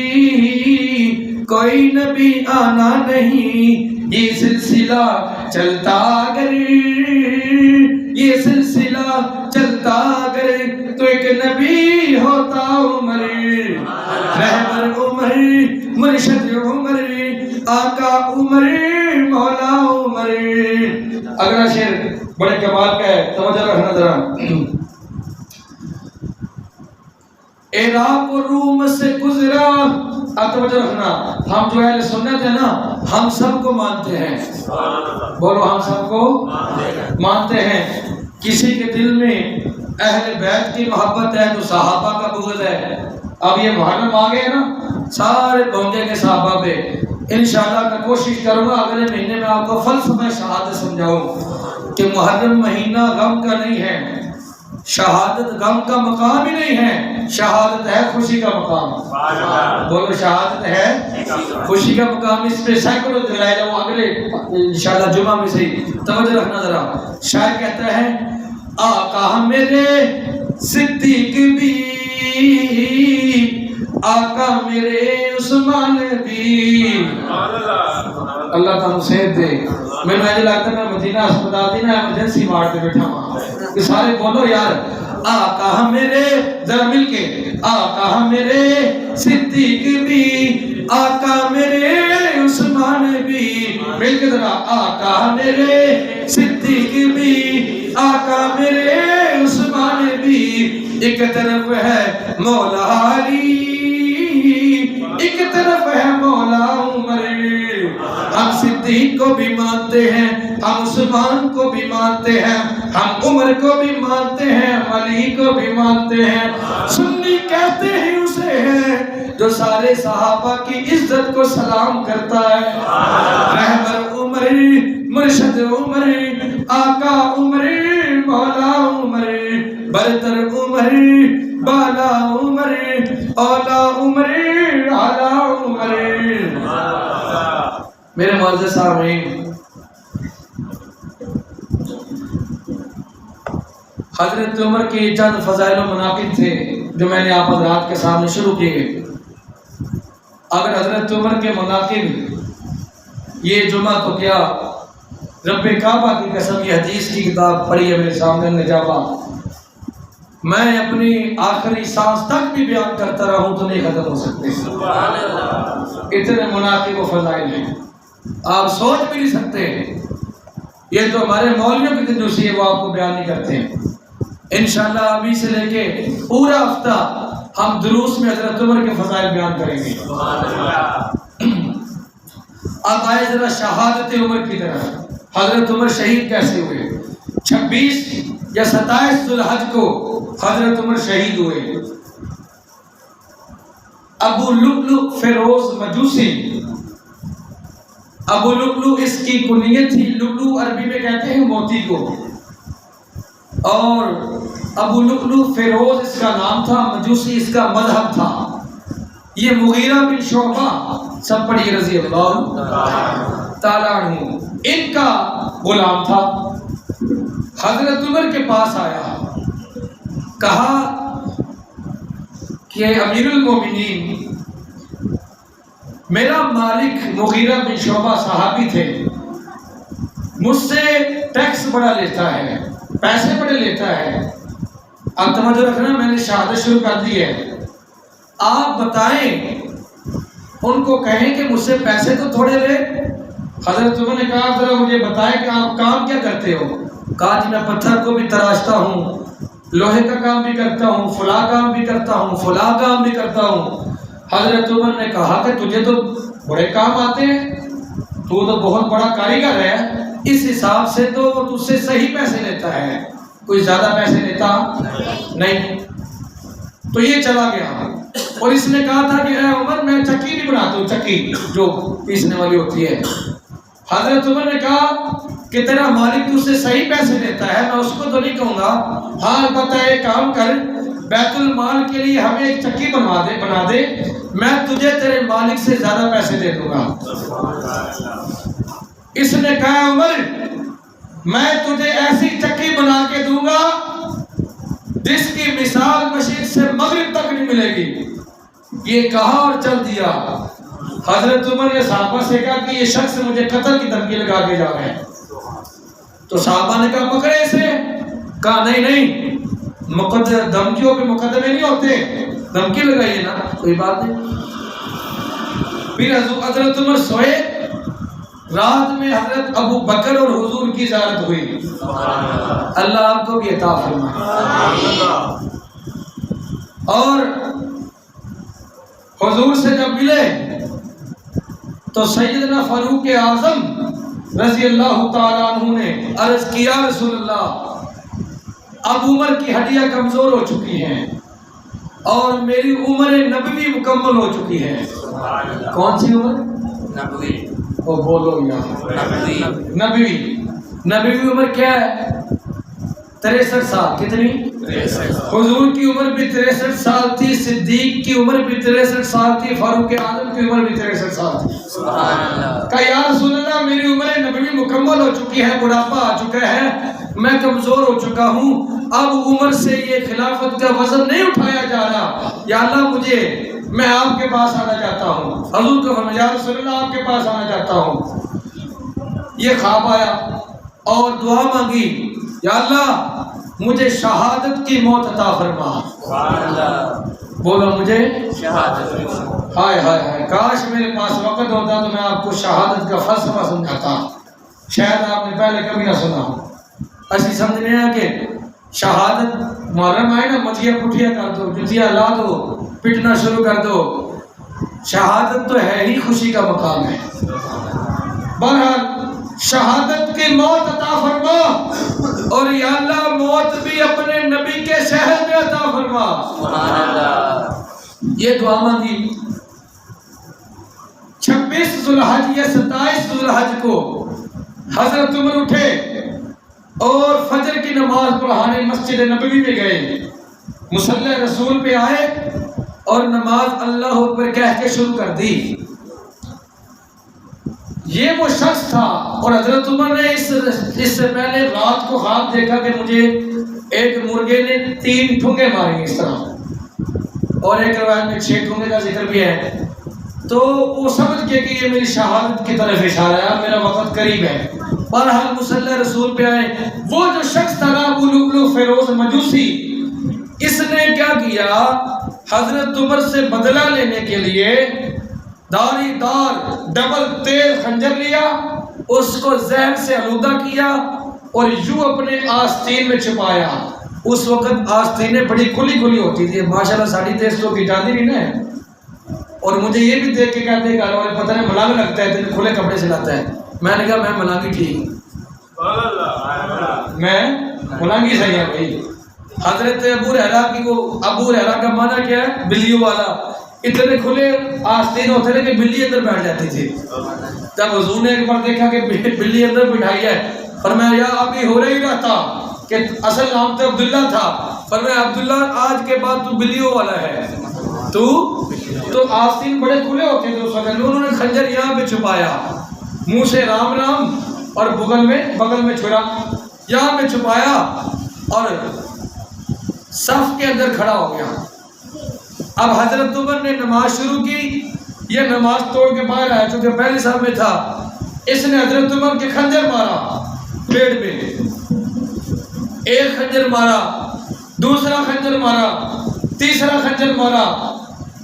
کوئی نبی آنا نہیں. یہ سلسلہ چلتا اگر یہ سلسلہ چلتا اگر تو ایک نبی ہوتا عمر. رہبر عمر مرشد عمر آقا عمر مولا عمر. اگلا شعر بڑے کمال کا ہے، توجہ رکھنا ذرا. عراق و روم سے گزرا. اب توجہ رکھنا. ہم جو اہل سنت ہے نا ہم سب کو مانتے ہیں. بولو ہم سب کو مانتے ہیں. کسی کے دل میں اہل بیت کی محبت ہے تو صحابہ کا بغض ہے. اب یہ محرم آ گئے نا سارے پہنچے گے صحابہ پہ. انشاءاللہ میں کوشش کروں گا اگلے مہینے میں آپ کو فلسفہ شہادت سمجھاؤں کہ محرم مہینہ غم کا نہیں ہے، شہادت غم کا مقام ہی نہیں ہے، شہادت ہے خوشی کا مقام. بولو شہادت ہے خوشی کا مقام. اس پہ سینکڑوں دلائل ہیں، وہ اگلے انشاءاللہ جمعہ میں سے. توجہ رکھنا ذرا. شاعر کہتا ہے آقا میرے صدیق بھی آقا میرے عثمان بھی. اللہ تعالیٰ صحت دے. میں نے لگتا ہے میں مدینہ اسپتال دی نا ایمرجنسی وارڈ پہ بیٹھا ہوں کہ سارے بولو یار آقا میرے ذرا مل کے آقا میرے صدیق بھی آقا میرے عثمان بھی. مل کے ذرا آقا میرے صدیق بھی آقا میرے عثمان بھی. ایک طرف ہے مولا علی ایک طرف ہے مولا عمر. ہم صدیق کو بھی مانتے ہیں، ہم عثمان کو بھی مانتے ہیں، ہم عمر کو بھی مانتے ہیں، علی کو بھی مانتے ہیں. سنی کہتے ہیں اسے ہے جو سارے صحابہ کی عزت کو سلام کرتا ہے. رہبر عمر مرشد عمر آقا عمر مولا عمر برتر عمر بالا عمر اولا عمر اعلی عمر. میرے معزز سامعین، حضرت عمر کے چند فضائل و مناقب تھے جو میں نے آپ حضرات کے سامنے شروع کیے. اگر حضرت عمر کے مناقب یہ جمعہ تو کیا رب کعبہ کی قسم یہ حدیث کی کتاب پڑھی ہے میرے سامنے نجابہ. میں اپنی آخری سانس تک بھی بیان کرتا رہوں تو نہیں ختم ہو سکتے. سبحان اللہ. اتنے مناقب و فضائل ہیں آپ سوچ بھی نہیں سکتے. یہ تو ہمارے مولویوں کی کنجوسی ہے، وہ آپ کو بیان نہیں کرتے ہیں. انشاءاللہ ابھی سے لے کے پورا ہفتہ ہم دروس میں حضرت عمر کے فضائل بیان کریں گے. اب آئے ذرا شہادت عمر کی طرف. حضرت عمر شہید کیسے ہوئے؟ 26 یا 27 ذوالحج کو حضرت عمر شہید ہوئے. ابو لؤلؤ فیروز مجوسی، ابو لؤلؤ اس کی کنیت تھی. لؤلؤ عربی میں کہتے ہیں موتی کو، اور ابو لؤلؤ فیروز اس کا نام تھا، مجوسی اس کا مذہب تھا. یہ مغیرہ بن شعبہ، سب پڑھیے رضی اللہ تعالیٰ عنہ، ان کا غلام تھا. حضرت عمر کے پاس آیا، کہا کہ امیر المومنین، میرا مالک مغیرہ بن شعبہ صحابی تھے، مجھ سے ٹیکس بڑا لیتا ہے، پیسے بڑے لیتا ہے. اب توجہ رکھنا، میں نے شہادت شروع کر دی ہے. آپ بتائیں، ان کو کہیں کہ مجھ سے پیسے تو تھوڑے لے. حضرت عمر نے کہا ذرا مجھے بتائیں کہ آپ کام کیا کرتے ہو؟ کہا جی میں پتھر کو بھی تراشتا ہوں، لوہے کا کام بھی کرتا ہوں، فلاں کام بھی کرتا ہوں، فلاں کام بھی کرتا ہوں. حضرت عمر نے کہا کہ تجھے تو بڑے کام آتے ہیں، تو بہت بڑا کاریگر ہے، اس حساب سے تو وہ تجھ سے صحیح پیسے لیتا ہے، کوئی زیادہ پیسے لیتا نہیں. تو یہ چلا گیا، اور اس نے کہا تھا کہ اے عمر میں چکی بھی بناتا ہوں، چکی جو پیسنے والی ہوتی ہے. حضرت عمر نے کہا کہ تیرا مالک تجھ سے صحیح پیسے لیتا ہے، میں اس کو تو نہیں کہوں گا. ہاں البتہ ایک کام کر، بیت المال کے لیے ہمیں ایک چکی بنا دے، میں تجھے تیرے مالک سے زیادہ پیسے دے دوں گا. اس نے کہا عمر میں تجھے ایسی چکی بنا کے دوں گا جس کی مثال مشرق سے مغرب تک نہیں ملے گی. یہ کہا اور چل دیا. حضرت عمر نے صحابہ سے کہا کہ یہ شخص مجھے قتل کی دھمکی لگا کے جا رہے ہیں. تو صحابہ نے کہا پکڑے اسے. کہا نہیں، دھمکیوں پہ مقدمے نہیں ہوتے، دھمکی لگائیے نا، کوئی بات نہیں. پھر حضرت عمر سوئے. رات میں حضرت ابو بکر اور حضور کی زیارت ہوئی. اللہ آپ کو بھی عطا فرمائے. اور حضور سے جب ملے تو سیدنا فاروق اعظم رضی اللہ تعالیٰ عنہ نے عرض کیا رسول اللہ، اب عمر کی ہڈیاں کمزور ہو چکی ہیں اور میری عمر نبوی مکمل ہو چکی ہے. کون سی عمر؟ نبوی. او بولو یا نبوی عمر کیا ہے؟ 63 سال. کتنی؟ 63. حضور کی عمر بھی 63 سال تھی، صدیق کی عمر بھی 63 سال تھی، فاروق اعظم کی عمر بھی 63 سال تھی. سبحان اللہ. کہا یا رسول اللہ میری عمر نبوی مکمل ہو چکی ہے، بڑھاپا آ چکا ہے، میں کمزور ہو چکا ہوں، اب عمر سے یہ خلافت کا وزن نہیں اٹھایا جا رہا. یا اللہ میں آپ کے پاس آنا چاہتا ہوں. حضور کو فرمایا یا رسول اللہ آپ کے پاس آنا چاہتا ہوں. یہ خواب آیا اور دعا مانگی، یا اللہ مجھے شہادت کی موت عطا فرما. سبحان اللہ. بولو مجھے شہادت کی موت. ہائے ہائے ہائے، کاش میرے پاس وقت ہوتا تو میں آپ کو شہادت کا فلسفہ سمجھاتا، شاید آپ نے پہلے کبھی نہ سنا ہو. ایسی سمجھنے ہے کہ شہادت محرم آئے نا، مچھیاں پٹھیاں کر دو، جتیاں لا دو، پٹنا شروع کر دو. شہادت تو ہے ہی خوشی کا مقام ہے. بہرحال شہادت کی موت عطا فرما، اور یا اللہ موت بھی اپنے نبی کے شہر میں عطا فرما. سبحان اللہ. یہ دعا مانگی. 26 ذوالحج یا 27 ذوالحج کو حضرت عمر اٹھے اور فجر کی نماز پڑھانے مسجد نبوی میں گئے. مصلی رسول پہ آئے اور نماز اللہ اکبر کہہ کے شروع کر دی. یہ وہ شخص تھا، اور حضرت عمر نے اس سے پہلے رات کو خواب دیکھا کہ مجھے ایک مرغے نے 3 ٹھونگے مارے اس طرح، اور ایک روایت میں 6 ٹھونگے کا ذکر بھی ہے. تو وہ سمجھ کے کہ یہ میری شہادت کی طرف اشارہ ہے، میرا وقت قریب ہے. بہرحال مصلی رسول پہ آئے. وہ جو شخص تھا ابو لؤلؤ فیروز مجوسی، کیا؟ حضرت عمر سے بدلہ لینے کے لیے داری دار ڈبل تیز خنجر لیا، اس کو زہر سے آلودہ کیا اور یوں اپنے آستین میں چھپایا۔ اس وقت آستینیں بڑی کھلی کھلی ہوتی تھی، ماشاءاللہ ساڑھی 2300 کی جاتی نہیں نا۔ اور مجھے یہ بھی دیکھ کے کہتے گھر والے پتہ نہیں ملانگ لگتا ہے، تیرے کھلے کپڑے سلاتا ہے۔ میں نے کہا میں ملانگی ٹھیک، میں ملانگی صحیح ہے بھائی۔ حضرت ابو ہریرہ کی، وہ ابو ہریرہ کا معنی کیا ہے؟ بلیوں والا۔ اتنے کھلے آستین ہوتے تھے کہ بلی اندر بیٹھ جاتی تھی۔ جب حضور نے ایک بار دیکھا کہ بلی اندر بٹھائی ہے، فرمایا یا ابھی ہو رہی رہتا، کہ اصل نام تو عبداللہ تھا، فرمایا عبداللہ آج کے بعد تو بلیوں والا ہے۔ تو آستین بڑے کھلے ہوتے تھے اس وقت، انہوں نے خنجر یہاں پہ چھپایا، منہ سے رام رام اور بغل میں چھڑا، یہاں پہ چھپایا اور صف کے اندر کھڑا ہو گیا۔ اب حضرت عمر نے نماز شروع کی، یہ نماز توڑ کے باہر آیا، چونکہ پہلے صف میں تھا۔ اس نے حضرت عمر کے خنجر مارا پیٹ میں، ایک خنجر مارا، دوسرا خنجر مارا، تیسرا خنجر مارا۔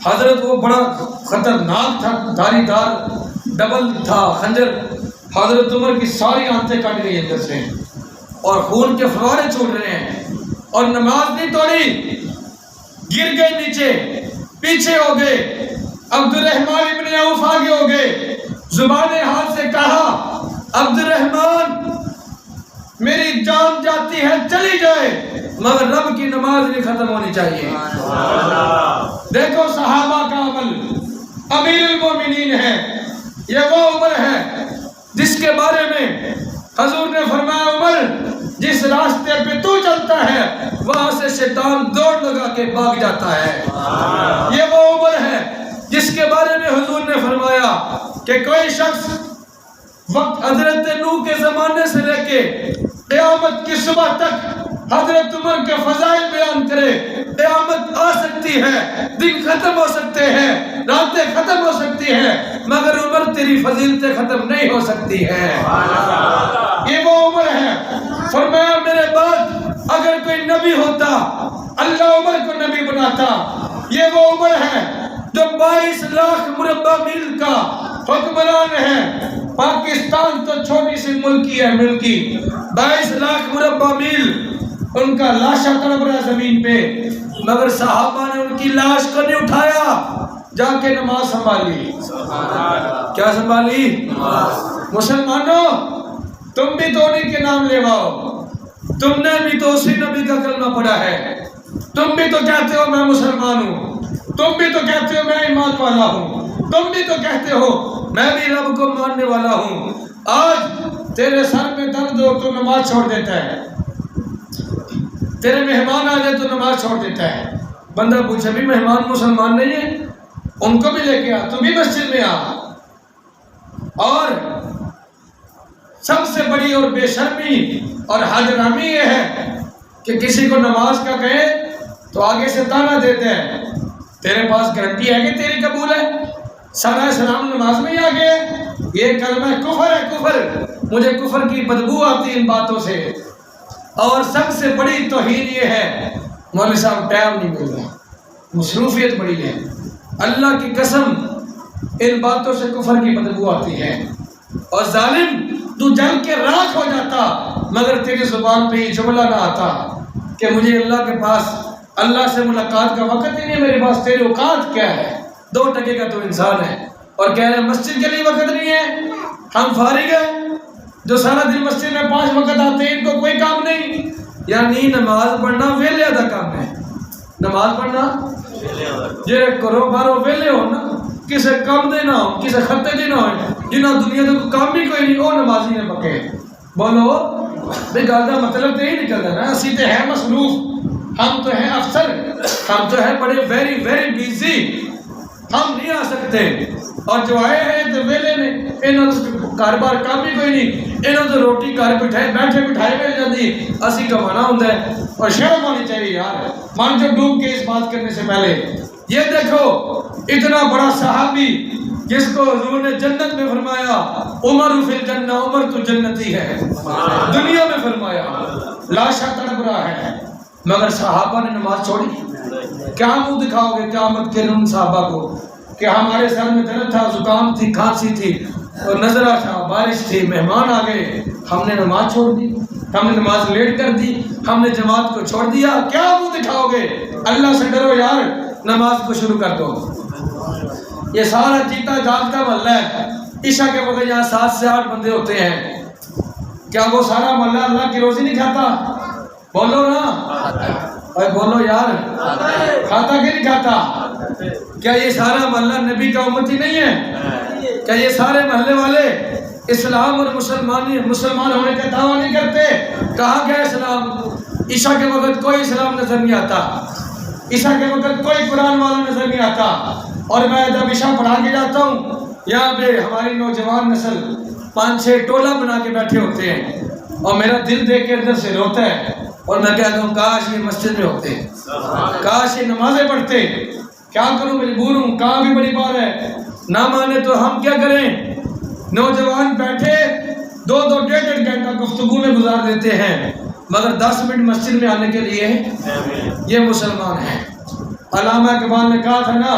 حضرت وہ بڑا خطرناک تھا، دھاری دار ڈبل تھا خنجر۔ حضرت عمر کی ساری آنتیں کٹ گئی اندر سے اور خون کے فوارے چھوٹ رہے ہیں، اور نماز نہیں توڑی، گر گئے نیچے، پیچھے ہو گئے۔ عبد الرحمن ابن عوف آگے ہو گئے، زبان حال سے کہا عبد الرحمن میری جان جاتی ہے چلی جائے، مگر رب کی نماز نہیں ختم ہونی چاہیے۔ دیکھو صحابہ کا عمل، امیر المومنین ہے، یہ وہ عمر ہے جس کے بارے میں حضور نے فرمایا عمر جس راستے پہ تو چلتا ہے وہاں سے شیطان دوڑ لگا کے بھاگ جاتا ہے۔ یہ وہ عمر ہے جس کے بارے میں حضور نے فرمایا کہ کوئی شخص وقت حضرت نوح کے زمانے سے لے کے قیامت کی صبح تک حضرت عمر کے فضائل بیان کرے، قیامت آ سکتی ہے، دن ختم ہو سکتے ہیں، راتیں ختم ہو سکتی ہیں، مگر عمر تیری فضیلتیں ختم نہیں ہو سکتی ہیں۔ یہ وہ عمر ہے، فرمایا میرے بعد اگر کوئی نبی ہوتا اللہ عمر کو نبی بناتا۔ یہ وہ عمر ہے جو 22 لاکھ مربع میل کا حکمران ہے۔ پاکستان تو چھوٹی سی ملکی ہے، ملکی 22 لاکھ مربع میل ان کا لاشا تڑپ رہا زمین پہ، مگر صحابہ نے ان کی لاش کو نہیں اٹھایا، جا کے نماز سنبھالی۔ کیا سنبھالی؟ مسلمانوں تم بھی تو انہیں کے نام لیواؤ، تم نے بھی تو اسی نبی کا کلمہ پڑھا ہے، تم بھی تو کہتے ہو میں مسلمان ہوں، تم بھی تو کہتے ہو میں ایمان والا ہوں، تم بھی تو کہتے ہو میں بھی رب کو ماننے والا ہوں۔ آج تیرے سر میں درد ہو تو نماز چھوڑ دیتا ہے، تیرے مہمان آ جائے تو نماز چھوڑ دیتا ہے۔ بندہ پوچھے بھی مہمان مسلمان نہیں ہے، ان کو بھی لے کے آ، تم بھی مسجد میں آ۔ اور سب سے بڑی اور بے شرمی اور حجرامی یہ ہے کہ کسی کو نماز کا کہے تو آگے سے تانا دیتے ہیں، تیرے پاس گارنٹی ہے کہ تیری قبول ہے؟ سارا سلام نماز میں ہی آ گئے، یہ کلمہ کفر ہے، کفر، مجھے کفر کی بدبو آتی ان باتوں سے۔ اور سب سے بڑی توہین یہ ہے مولوی صاحب ٹائم نہیں مل رہا، مصروفیت بڑی ہے، اللہ کی قسم ان باتوں سے کفر کی بدبو آتی ہے۔ اور ظالم تو جل کے راکھ ہو جاتا مگر تیری زبان پہ یہ جملہ نہ آتا کہ مجھے اللہ کے پاس اللہ سے ملاقات کا وقت ہی نہیں، میرے پاس تیری اوقات کیا ہے؟ 2 ٹکے کا تو انسان ہے اور کہہ رہے مسجد کے لیے وقت نہیں ہے، ہم فارغ ہیں، جو سارا دن مسجد میں 5 وقت آتے ہیں ان کو کوئی کام نہیں۔ یعنی نماز پڑھنا ویلے دا کام ہے، نماز پڑھنا یہ کرو بارو ویلے ہو نا، کسے کام دے نہ ہو، کسے خطے دے نہ ہو، جنہاں دنیا تو کام بھی کوئی نہیں، وہ نمازی نے پکے۔ بولو بھئی گل دا مطلب تو یہی نکلتا نا، اسی تے ہے مصروف، ہم تو ہیں افسر، ہم تو ہیں بڑے ویری بیزی، ہم نہیں آ سکتے، اور جو آئے ہیں تو ویلے نے، انہوں نے کاروبار کام بھی کوئی نہیں، انہوں نے روٹی گھر بیٹھے بٹھائے مل جاتی، اسی کمانا ہوتا ہے۔ اور شرم ہونی چاہیے یار، مان جو ڈوب کے اس بات کرنے سے پہلے یہ دیکھو اتنا بڑا صحابی جس کو حضور نے جنت میں فرمایا عمر فی الجنہ، عمر تو جنتی ہے، دنیا میں فرمایا لاشا تڑپ رہا ہے، مگر صحابہ نے نماز چھوڑی؟ کیا منہ دکھاؤ گے قیامت کے ان صحابہ کو کہ ہمارے سر میں درد تھا، زکام تھی، کھانسی تھی، اور نظرہ تھا، بارش تھی، مہمان آ گئے، ہم نے نماز چھوڑ دی، ہم نے نماز لیٹ کر دی، ہم نے جماعت کو چھوڑ دیا، کیا منہ دکھاؤ گے؟ اللہ سے ڈرو یار، نماز کو شروع کر دو۔ یہ سارا جیتا جاگتا محلہ ہے، عشاء کے وقت یہاں 7 سے 8 بندے ہوتے ہیں، کیا وہ سارا محلہ اللہ کی روزی نہیں کھاتا؟ بولو نا، اے بولو یار، کھاتا کہ نہیں کھاتا؟ کیا یہ سارا محلہ نبی کا امتی نہیں ہے؟ کیا یہ سارے محلے والے اسلام اور مسلمان ہونے کا دعویٰ نہیں کرتے؟ کہا گیا اسلام؟ عشاء کے وقت کوئی اسلام نظر نہیں آتا، عشاء کے وقت کوئی قرآن والا نظر نہیں آتا، اور میں جب عشاء پڑھا کے جاتا ہوں یہاں پہ ہماری نوجوان نسل 5-6 ٹولہ بنا کے بیٹھے ہوتے ہیں، اور میرا دل دیکھ کے اندر سے روتا ہے، اور میں کہتا ہوں کاش یہ مسجد میں ہوتے، کاش یہ نمازیں پڑھتے، کیا کروں مجبور ہوں، کہاں بھی بڑی بات ہے، نہ مانے تو ہم کیا کریں؟ نوجوان بیٹھے 2-2 ڈیڑھ گھنٹہ گفتگو میں گزار دیتے ہیں، مگر 10 منٹ مسجد میں آنے کے لیے یہ مسلمان ہیں۔ علامہ اقبال نے کہا تھا نا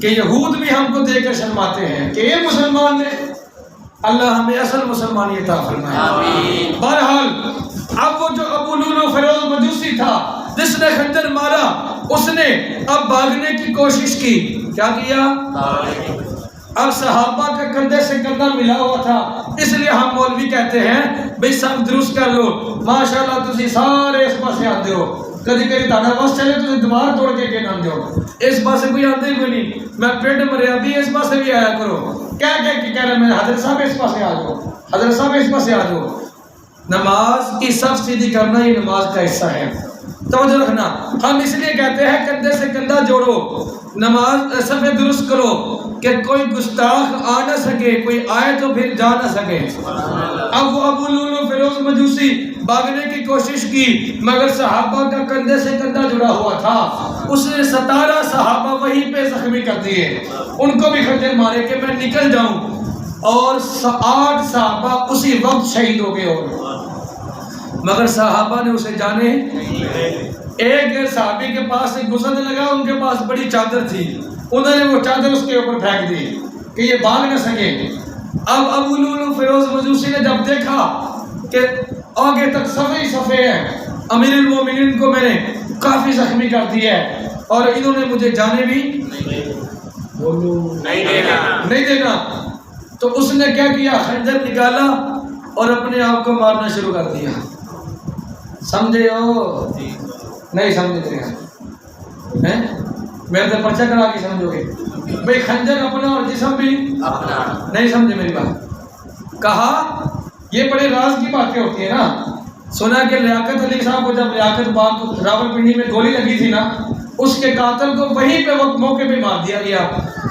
کہ یہود بھی ہم کو دیکھ کر شرماتے ہیں کہ یہ مسلمان نے، اللہ ہمیں اصل مسلمانی عطا فرمائے۔ بہرحال اب وہ جو ابو لولو فیروز مجوسی تھا جس نے خنجر مارا، اس نے اب بھاگنے کی کوشش کی، کیا کیا؟ اب صحابہ کا کندھے سے کندھا ملا ہوا تھا، اس لیے ہم مولوی کہتے ہیں بھئی سب درست کر لو، ماشاءاللہ تسی سارے اس پاسے آتے ہو، کدی کدی تانا بس چلے تو دماغ توڑ کے کہنا دو، اس پاسے کوئی آتے ہی کوئی نہیں، میں پیٹ مریا بھی اس پاسے بھی آیا کرو، کہہ رہے میں حضرت صاحب اس پاسے آ جاؤ، حضرت صاحب اس پاسے آ جاؤ۔ نماز کی صف سیدھی کرنا یہ نماز کا حصہ ہے، توجہ رکھنا۔ ہم اس لیے کہتے ہیں کندھے سے کندھا جوڑو، نماز صفیں درست کرو کہ کوئی گستاخ آ نہ سکے، کوئی آئے تو پھر جا نہ سکے۔ اب وہ ابو لولو فیروز مجوسی بھاگنے کی کوشش کی، مگر صحابہ کا کندھے سے کندھا جڑا ہوا تھا، اس نے 17 صحابہ وہیں پہ زخمی کر دیے، ان کو بھی خنجر مارے کہ میں نکل جاؤں، اور 8 صحابہ اسی وقت شہید ہو گئے، اور مگر صحابہ نے اسے جانے۔ ایک صحابی کے پاس سے گزرنے لگا، ان کے پاس بڑی چادر تھی، انہوں نے وہ چادر اس کے اوپر پھینک دی کہ یہ بھاگ نہ سکے۔ اب ابو لولو فیروز مجوسی نے جب دیکھا کہ آگے تک صفے ہی صفے ہیں، امیر المومنین کو میں نے کافی زخمی کر دیا ہے، اور انہوں نے مجھے جانے بھی نہیں دینا، تو اس نے کیا کیا؟ خنجر نکالا اور اپنے آپ کو مارنا شروع کر دیا۔ سمجھے ہو؟ نہیں سمجھے ہیں؟ میرے تو پرچہ کرا کے سمجھو گے بھئی خنجر اپنا اور جسم بھی اپنا، نہیں سمجھے میری بات؟ کہا یہ بڑے راز کی باتیں ہوتی ہیں نا۔ سنا کہ لیاقت علی صاحب کو جب لیاقت باغ راولپنڈی میں گولی لگی تھی نا، اس کے قاتل کو وہیں پہ وقت موقع پہ مار دیا گیا۔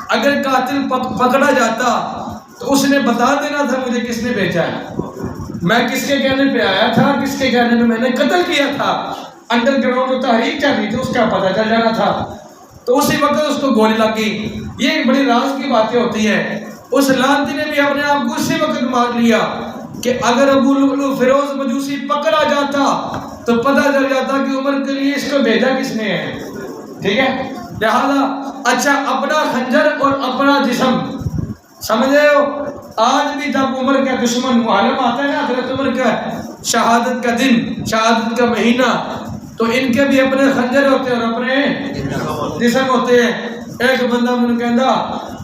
اگر قاتل پکڑا جاتا تو اس نے بتا دینا تھا مجھے کس نے بھیجا ہے، میں کس کے کہنے پہ آیا تھا، کس کے کہنے میں نے قتل کیا تھا، انڈر گراؤنڈ میں تحریک چل رہی تھی، اس کا پتہ چل جانا تھا، تو اسی وقت اس کو گولی لگی۔ یہ بڑی راز کی باتیں ہوتی ہیں۔ اس لعنتی نے بھی اپنے آپ کو اسی وقت مار لیا کہ اگر ابو لولو فیروز مجوسی پکڑا جاتا تو پتہ چل جاتا کہ عمر کے لیے اس کو بھیجا کس نے ہے، ٹھیک ہے؟ لہذا اچھا اپنا خنجر اور اپنا جسم، سمجھے ہو؟ آج بھی جب عمر کا دشمن محرم آتا ہے نا، حضرت عمر کا شہادت کا دن، شہادت کا مہینہ، تو ان کے بھی اپنے خنجر ہوتے ہیں اور اپنے جسم ہوتے ہیں۔ ایک بندہ مجھے کہندا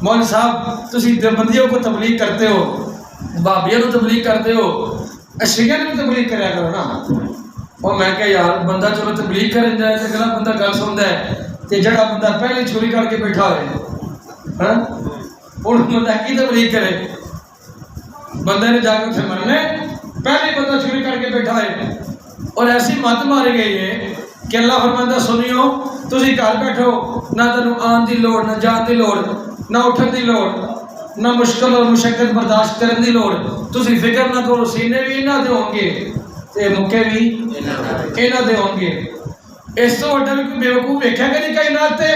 مولوی صاحب تسی دیوبندیوں کو تبلیغ کرتے ہو، بابیوں کو تبلیغ کرتے ہو، اشریاں نے بھی تبلیغ کریا کرو نا۔ اور میں کہ یار بندہ چلو تبلیغ کرن جائے تے اگلا بندہ گل سندا ہے تے جڑا بندہ پہلے چھری کر کے بیٹھا ہوئے ہاں اور بندہ کی تبلیغ کرے، بندے نے جا کے اتنے مرنے، پہلے بندہ چھری کر کے بیٹھا ہے، اور ایسی مت ماری گئی ہے کہ اللہ فرماندا سنیو تسی گھر بیٹھو، نہ تینوں آن دی لوڑ، نہ جان دی لوڑ، نہ اٹھن دی لوڑ، نہ مشکل اور مشقت برداشت کرن دی لوڑ، تسی فکر نہ کرو، سینے بھی انہاں دے ہون گے تے مکے بھی انہاں دے ہون گے۔ اس تو وڈا بھی کوئی بیوقوف ویکھیا کہ نہیں کائنات تے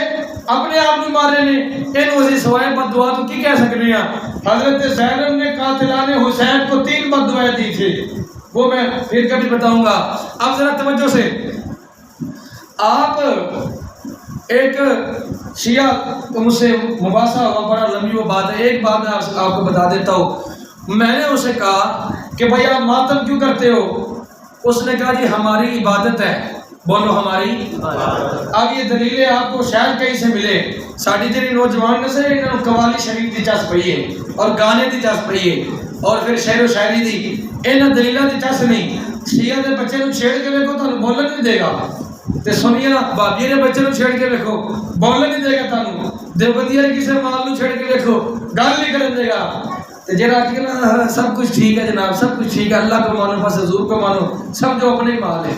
اپنے آپ نوں مارے نے، اینوں اسی سوائے بد دعا تو کی کہہ سکنے ہیں؟ حضرت زینب نے قاتلان حسین کو 3 بد دعائیں دی تھی، وہ میں پھر کبھی بتاؤں گا۔ اب ذرا توجہ سے، آپ ایک شیعہ تو مجھ سے مباحثہ ہوا، بڑا لمبی وہ بات ہے، ایک بات میں آپ کو بتا دیتا ہوں۔ میں نے اسے کہا کہ بھائی آپ ماتم کیوں کرتے ہو؟ اس نے کہا جی ہماری عبادت ہے۔ بولو ہماری عبادت۔ اب یہ دلیلیں آپ کو شاید کہیں سے ملے، ساڑی جنی نوجوان نے سے انہوں نے قوالی شریف دی چس پئی ہے اور گانے دی چس پئی ہے اور پھر شعر و شاعری دی، انہاں دلیلاں دی چس نہیں۔ شیعہ دے بچے نوں چھیڑ کے دیکھو تو بولن نہیں دے گا، تے سنیا بابی دے بچے نوں چھیڑ کے دیکھو بولن نہیں دے گا تانوں، دیوبندیاں نے کسے مال نوں چھیڑ کے دیکھو گل نہیں کرن دے گا۔ تے جڑا کہ نا سب کچھ ٹھیک ہے جناب، سب کچھ ٹھیک ہے، اللہ کو مانو بس حضور کو مانو، سب جو اپنے ہی مال ہے،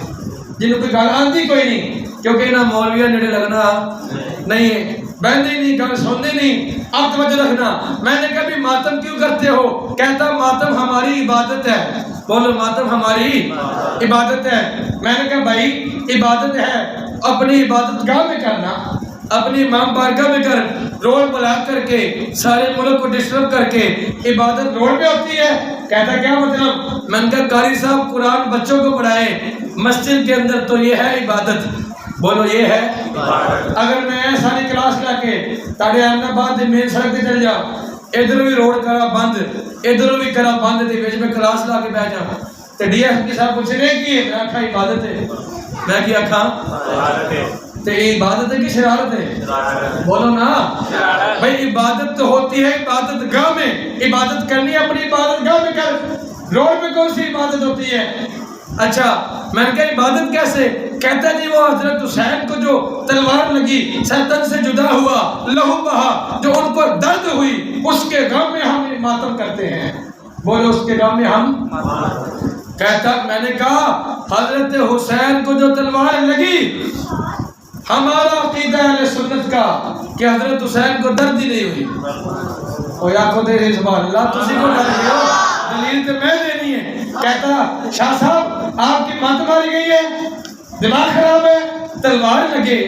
جنہوں کوئی گل آندی کوئی نہیں، کیونکہ انہاں مولویاں نیڑے لگنا نہیں ہے، بہندے نہیں، گل سنتے نہیں۔ اب توجہ رکھنا، میں نے کہا بھی ماتم کیوں کرتے ہو؟ کہتا ماتم ہماری عبادت ہے۔ بولو ماتم ہماری عبادت ہے۔ میں نے کہا بھائی عبادت ہے، اپنی عبادت گاہ میں کرنا، اپنی امام بارگاہ میں کر، رول بلا کر کے سارے ملک کو ڈسٹرب کر کے عبادت روڈ پہ ہوتی ہے۔ کہتا کیا مطلب؟ میں نے کہا قاری صاحب قرآن بچوں کو پڑھائے مسجد کے اندر تو یہ ہے عبادت۔ بولو یہ ہے عبادت۔ اگر میں ساری کلاس لا کے تاڑے احمد آباد مین سڑک تے چل جا، ادھر بھی روڈ کرا بند، ادھر بھی کرا بند، تے وچ میں کلاس لا کے بیٹھ جا تے ڈی ایس پی صاحب پوچھے نہیں کی ہے؟ میں آکھا عبادت ہے۔ میں کیا آکھا عبادت ہے۔ تے عبادت ہے کہ شرارت ہے؟ بولو نا بھائی، عبادت تو ہوتی ہے عبادت گاہ میں، عبادت کرنی اپنی عبادت گاہ میں کر، روڈ پہ کون سی عبادت ہوتی ہے؟ اچھا میں نے کہا عبادت کیسے؟ کہتا جی وہ حضرت حسین کو جو تلوار لگی، سر سے جدا ہوا، لہو بہا، جو ان کو درد ہوئی، اس کے غم میں ہم ماتم کرتے ہیں۔ بولو اس کے غم میں ہم۔ کہتا میں نے کہا حضرت حسین کو جو تلوار لگی، ہمارا عقیدہ اہل سنت کا کہ حضرت حسین کو درد ہی نہیں ہوئی۔ اور یا کو دے سبحان اللہ، تسی کو ڈر گئے ہو، دلیل تو میں دینی ہے۔ کہتا شاہ صاحب آپ کی مات ماری گئی ہے، دماغ خراب ہے، تلوار لگے،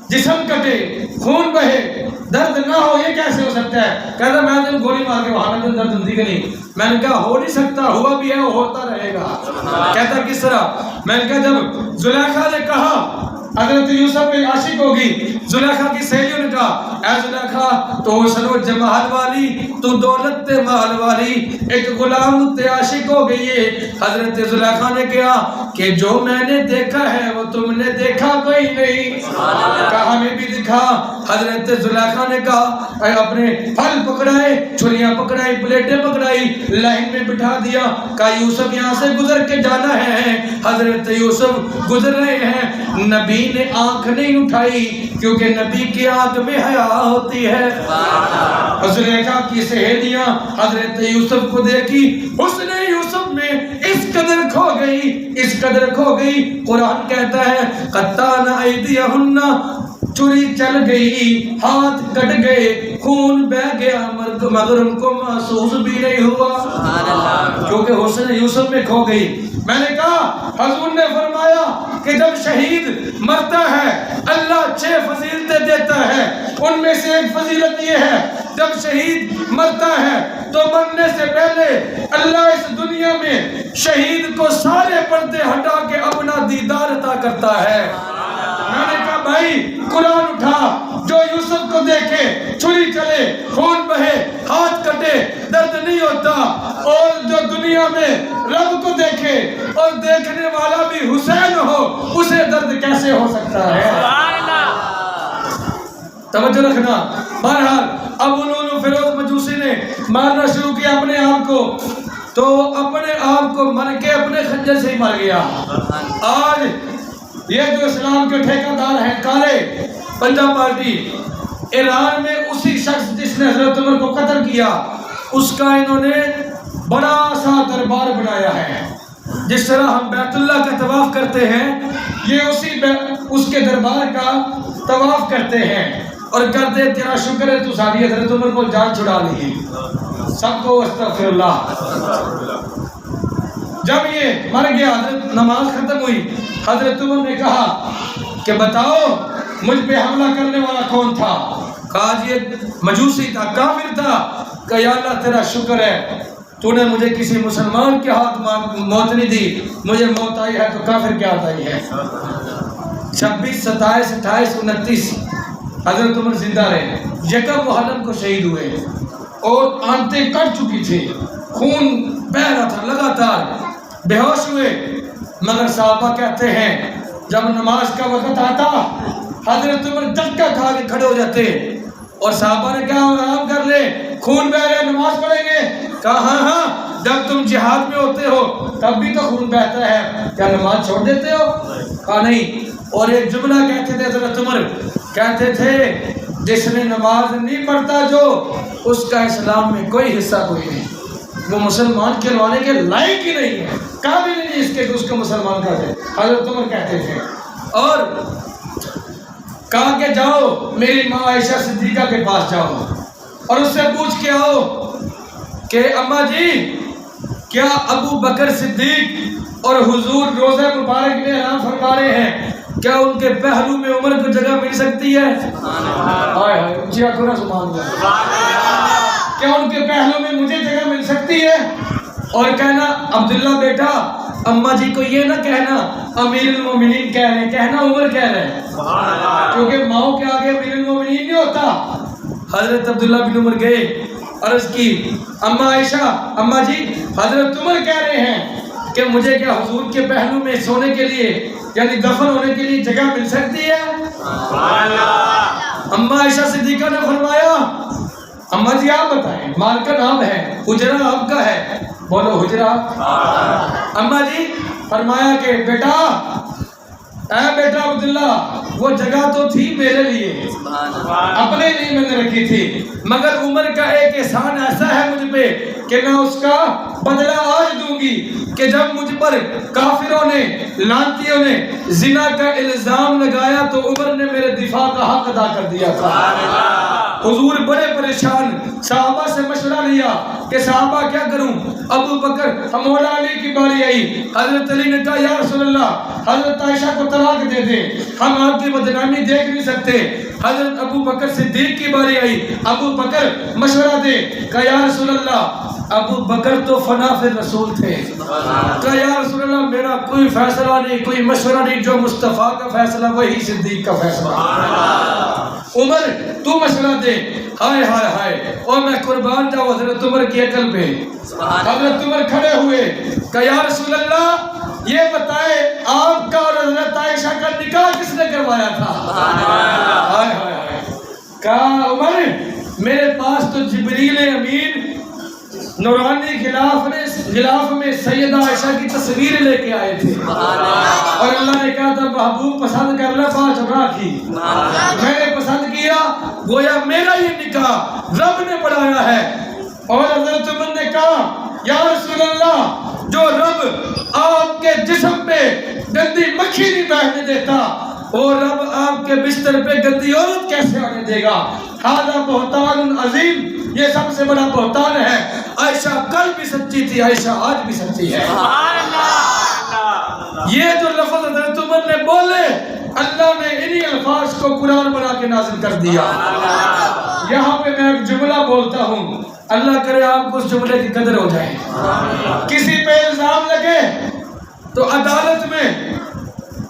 جسم کٹے، خون بہے، درد نہ ہو، یہ کیسے ہو سکتا ہے؟ کہتا میں نے گولی مار کے وہاں میں درد ہوتی کہ نہیں؟ میں نے کہا ہو نہیں سکتا، ہوا بھی ہے، وہ ہوتا رہے گا۔ کہتا کس طرح؟ میں نے کہا جب زلیخا نے کہا حضرت یوسف پہ عاشق ہوگی، زلیخا کی سہیلیوں نے کہا اے زلیخا تو حسن و جمال والی، تو دولت تے مال والی، ایک غلام تے عاشق ہو گئی ہے۔ حضرت زلیخا نے کہا کہ جو میں نے دیکھا ہے وہ تم نے دیکھا کوئی نہیں، کہا ہمیں بھی دکھا۔ حضرت زلیخا نے کہا اے اپنے پھل پکڑائے، چھریاں پکڑائی، پلیٹیں پکڑائی، لائن میں بٹھا دیا، کہا یوسف یہاں سے گزر کے جانا ہے۔ حضرت یوسف گزر رہے ہیں، نبی نے آنکھ نہیں اٹھائی کیونکہ نبی کی آنکھ میں حیا ہوتی ہے۔ زلیخا کی سہیلیاں حضرت یوسف کو دیکھی، حسن یوسف میں اس قدر کھو گئی، اس قدر کھو گئی، قرآن کہتا ہے قطعن ایدیہن، چوری چل گئی، ہاتھ کٹ گئے، خون بہ گیا، مگر ان کو محسوس بھی نہیں ہوا کیونکہ حسن یوسف میں کھو گئی۔ میں نے کہا حضور نے فرمایا کہ جب شہید مرتا ہے اللہ 6 فضیلتیں دیتا ہے، ان میں سے ایک فضیلت یہ ہے جب شہید مرتا ہے تو مرنے سے پہلے اللہ اس دنیا میں شہید کو سارے پردے ہٹا کے اپنا دیدار عطا کرتا ہے۔ میں نے کہا بھائی قرآن اٹھا، جو یوسف کو دیکھے، چھری چلے، خون بہے، ہاتھ کٹے، درد نہیں ہوتا، اور جو دنیا میں رب کو دیکھے اور دیکھنے والا بھی حسین ہو، اسے درد کیسے ہو سکتا ہے؟ توجہ رکھنا۔ بہرحال ابو لولو فیروز مجوسی نے مارنا شروع کیا اپنے آپ کو، تو اپنے آپ کو مر کے اپنے خنجر سے ہی مر گیا۔ آج یہ جو اسلام کے ٹھیکیدار ہیں کالے پنجاب پارٹی، ایران میں اسی شخص جس نے حضرت عمر کو قتل کیا، اس کا انہوں نے بڑا سا دربار بنایا ہے۔ جس طرح ہم بیت اللہ کا طواف کرتے ہیں، یہ اس کے دربار کا طواف کرتے ہیں اور کہتے تیرا شکر ہے تو ساری حضرت عمر کو جان چھڑا لی۔ سب کو استغفر اللہ۔ جب یہ مر گیا، حضرت نماز ختم ہوئی، حضرت عمر نے کہا کہ بتاؤ مجھ پہ حملہ کرنے والا کون تھا؟ کہا یہ مجوسی تھا، کافر تھا۔ کہ یا اللہ تیرا شکر ہے تو نے مجھے کسی مسلمان کے ہاتھ موت نہیں دی، مجھے موت آئی ہے تو کافر کے ہاتھ آئی ہے۔ 26 27 28 29 حضرت عمر زندہ رہے، یکم محرم کو شہید ہوئے اور آنتیں کٹ چکی تھی، خون بہہ رہا تھا لگاتار، بے ہوش ہوئے، مگر صحابہ کہتے ہیں جب نماز کا وقت آتا حضرت عمر دھکا کھا کے کھڑے ہو جاتے اور صحابہ نے کہا آرام کر لے، خون بہہ رہا ہے، نماز پڑھیں گے؟ کہا ہاں ہاں، جب تم جہاد میں ہوتے ہو تب بھی تو خون بہتا ہے، کیا نماز چھوڑ دیتے ہو؟ کہا نہیں۔ اور ایک جملہ کہتے تھے حضرت عمر، کہتے تھے جس نے نماز نہیں پڑھتا جو، اس کا اسلام میں کوئی حصہ کوئی نہیں، وہ مسلمان کہلوانے کے لائق ہی نہیں ہے، قابل ہی نہیں اس کے کہ اس کو مسلمان کہتے، حضرت عمر کہتے تھے۔ اور کہا کہ جاؤ میری ماں عائشہ صدیقہ کے پاس جاؤ اور اس سے پوچھ کے آؤ کہ اماں جی کیا ابو بکر صدیق اور حضور روزہ مبارک میں اعلان فرما رہے ہیں کیا ان کے پہلو میں عمر کو جگہ مل سکتی ہے؟ ہائے ہائے اونچی آنکھوں نہ سبحان اللہ۔ کیا ان کے پہلو میں مجھے جگہ مل سکتی ہے؟ اور کہنا عبداللہ بیٹا اماں جی کو یہ نہ کہنا امیر المومنین کہہ رہے ہیں، کہنا عمر کہہ رہے ہیں، کیونکہ ماؤں کے آگے امیر المومنین نہیں ہوتا۔ حضرت عبداللہ بن عمر گئے، عرض کی اماں عائشہ اماں جی حضرت عمر کہہ رہے ہیں کہ مجھے کیا حضور کے پہلو میں سونے کے لیے یعنی دفن ہونے کے لیے جگہ مل سکتی ہے؟ اماں عائشہ صدیقہ نے فرمایا اماں جی آپ بتائیں، مال کا نام ہے، حجرہ آپ کا ہے، بولو حجرہ۔ اماں جی فرمایا کہ بیٹا اے بیٹا عبداللہ وہ جگہ تو تھی میرے لیے، اپنے لیے میں نے رکھی تھی، مگر عمر کا ایک احسان ایسا ہے مجھ پہ کہ میں اس کا بدلہ آج دوں گی کہ جب مجھ پر کافروں نے لعنتیوں نے زنا کا الزام لگایا تو عمر نے میرے دفاع کا حق ادا کر دیا تھا۔ حضور بڑے پریشان، صحابہ سے مشورہ لیا کہ صحابہ کیا کروں؟ ابو بکر مولا علی کی باری آئی، حضرت علی نے کہا یا رسول اللہ حضرت عائشہ کو طلاق دے دیں، ہم آپ کی بدنامی دیکھ نہیں سکتے۔ حضرت ابو بکر صدیق کی باری آئی، ابو بکر مشورہ دے، کہا یا رسول اللہ ابو بکر تو فنا فی رسول تھے، کہا یا رسول اللہ میرا کوئی فیصلہ نہیں، کوئی مشورہ نہیں، جو مصطفیٰ کا فیصلہ وہی صدیق کا فیصلہ۔ عمر تو مشورہ دے۔ ہائے ہائے ہائے، اور میں قربان جاؤں حضرت عمر کی عقل پہ۔ حضرت عمر کھڑے ہوئے، کہا یا رسول اللہ یہ بتائے آپ کا اور حضرت عائشہ کا نکاح کس نے کروایا تھا؟ ہائے ہائے ہائے، کہا عمر میرے پاس تو جبریل امین نورانی غلاف میں سیدہ عائشہ کی تصویر لے کے آئے تھے اور اللہ نے کہا تھا محبوب پسند کر لے، 5 راکھی میں نے پسند کیا، گویا میرا یہ نکاح رب نے بڑھایا ہے۔ اور حضرت عمر نے کہا یا رسول اللہ جو رب آپ کے جسم پہ گندی مکھی نہیں بیٹھنے دیتا اور رب آپ کے بستر پہ گندی عورت کیسے آنے دے گا؟ ہذا بہتان عظیم، یہ سب سے بڑا بہتان ہے۔ عائشہ کل بھی سچی تھی، عائشہ آج بھی سچی ہے۔ یہ جو لفظ حضرت عمر نے بولے اللہ نے انہی الفاظ کو قرآن بنا کے نازل کر دیا۔ یہاں پہ میں ایک جملہ بولتا ہوں، اللہ کرے آپ کو اس جملے کی قدر ہو جائے۔ کسی پہ الزام لگے تو عدالت میں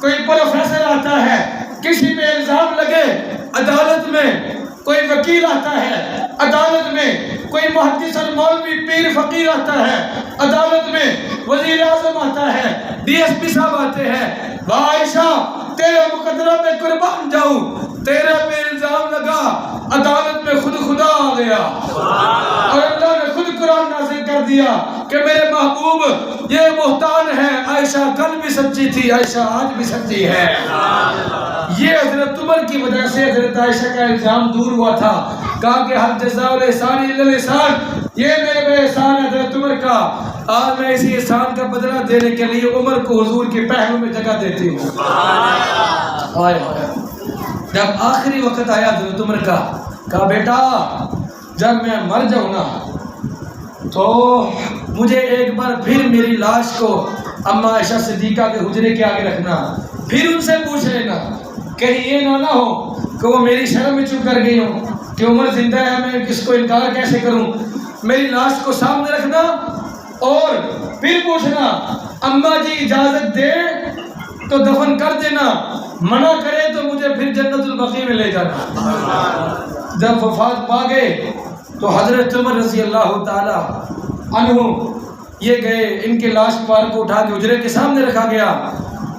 کوئی پروفیسر آتا ہے، کسی پہ الزام لگے عدالت میں کوئی وکیل آتا ہے، عدالت میں کوئی محدث اور مولوی پیر فقیر آتا ہے، عدالت میں وزیر اعظم آتا ہے، ڈی ایس پی صاحب آتے ہیں، عائشہ تیرے مقدرہ میں قربان جاؤں، تیرے پہ الزام لگا، عدالت میں خود خدا آ گیا اور اللہ نے خود قرآن نازل کر دیا کہ میرے محبوب یہ بہتان ہے، عائشہ کل بھی سچی تھی، عائشہ آج بھی سچی ہے۔ یہ حضرت عمر کی وجہ سے حضرت عائشہ کا الزام دور ہوا تھا، کہا کہ حل جزاء الاحسان الا الاحسان، یہ میرے بے احسان ہے حضرت عمر کا، آج میں اسی احسان کا بدلہ دینے کے لیے عمر کو حضور کے پہلو میں جگہ دیتی ہوں۔ جب آخری وقت آیا حضرت عمر کا، کہا بیٹا جب میں مر جاؤں نا تو مجھے ایک بار پھر میری لاش کو اماں عائشہ صدیقہ کے حجرے کے آگے رکھنا، پھر ان سے پوچھ لینا، کہیں یہ نہ ہو کہ وہ میری شرم میں چپ کر گئی ہوں کہ عمر زندہ ہے میں کس کو انکار کیسے کروں، میری لاش کو سامنے رکھنا اور پھر پوچھنا اماں جی اجازت دے تو دفن کر دینا، منع کرے تو مجھے پھر جنت البقیع میں لے جانا۔ جب وفات پا گئے تو حضرت عمر رضی اللہ تعالی عنہ یہ گئے، ان کے لاش مبارک کو اٹھا کے حجرے کے سامنے رکھا گیا،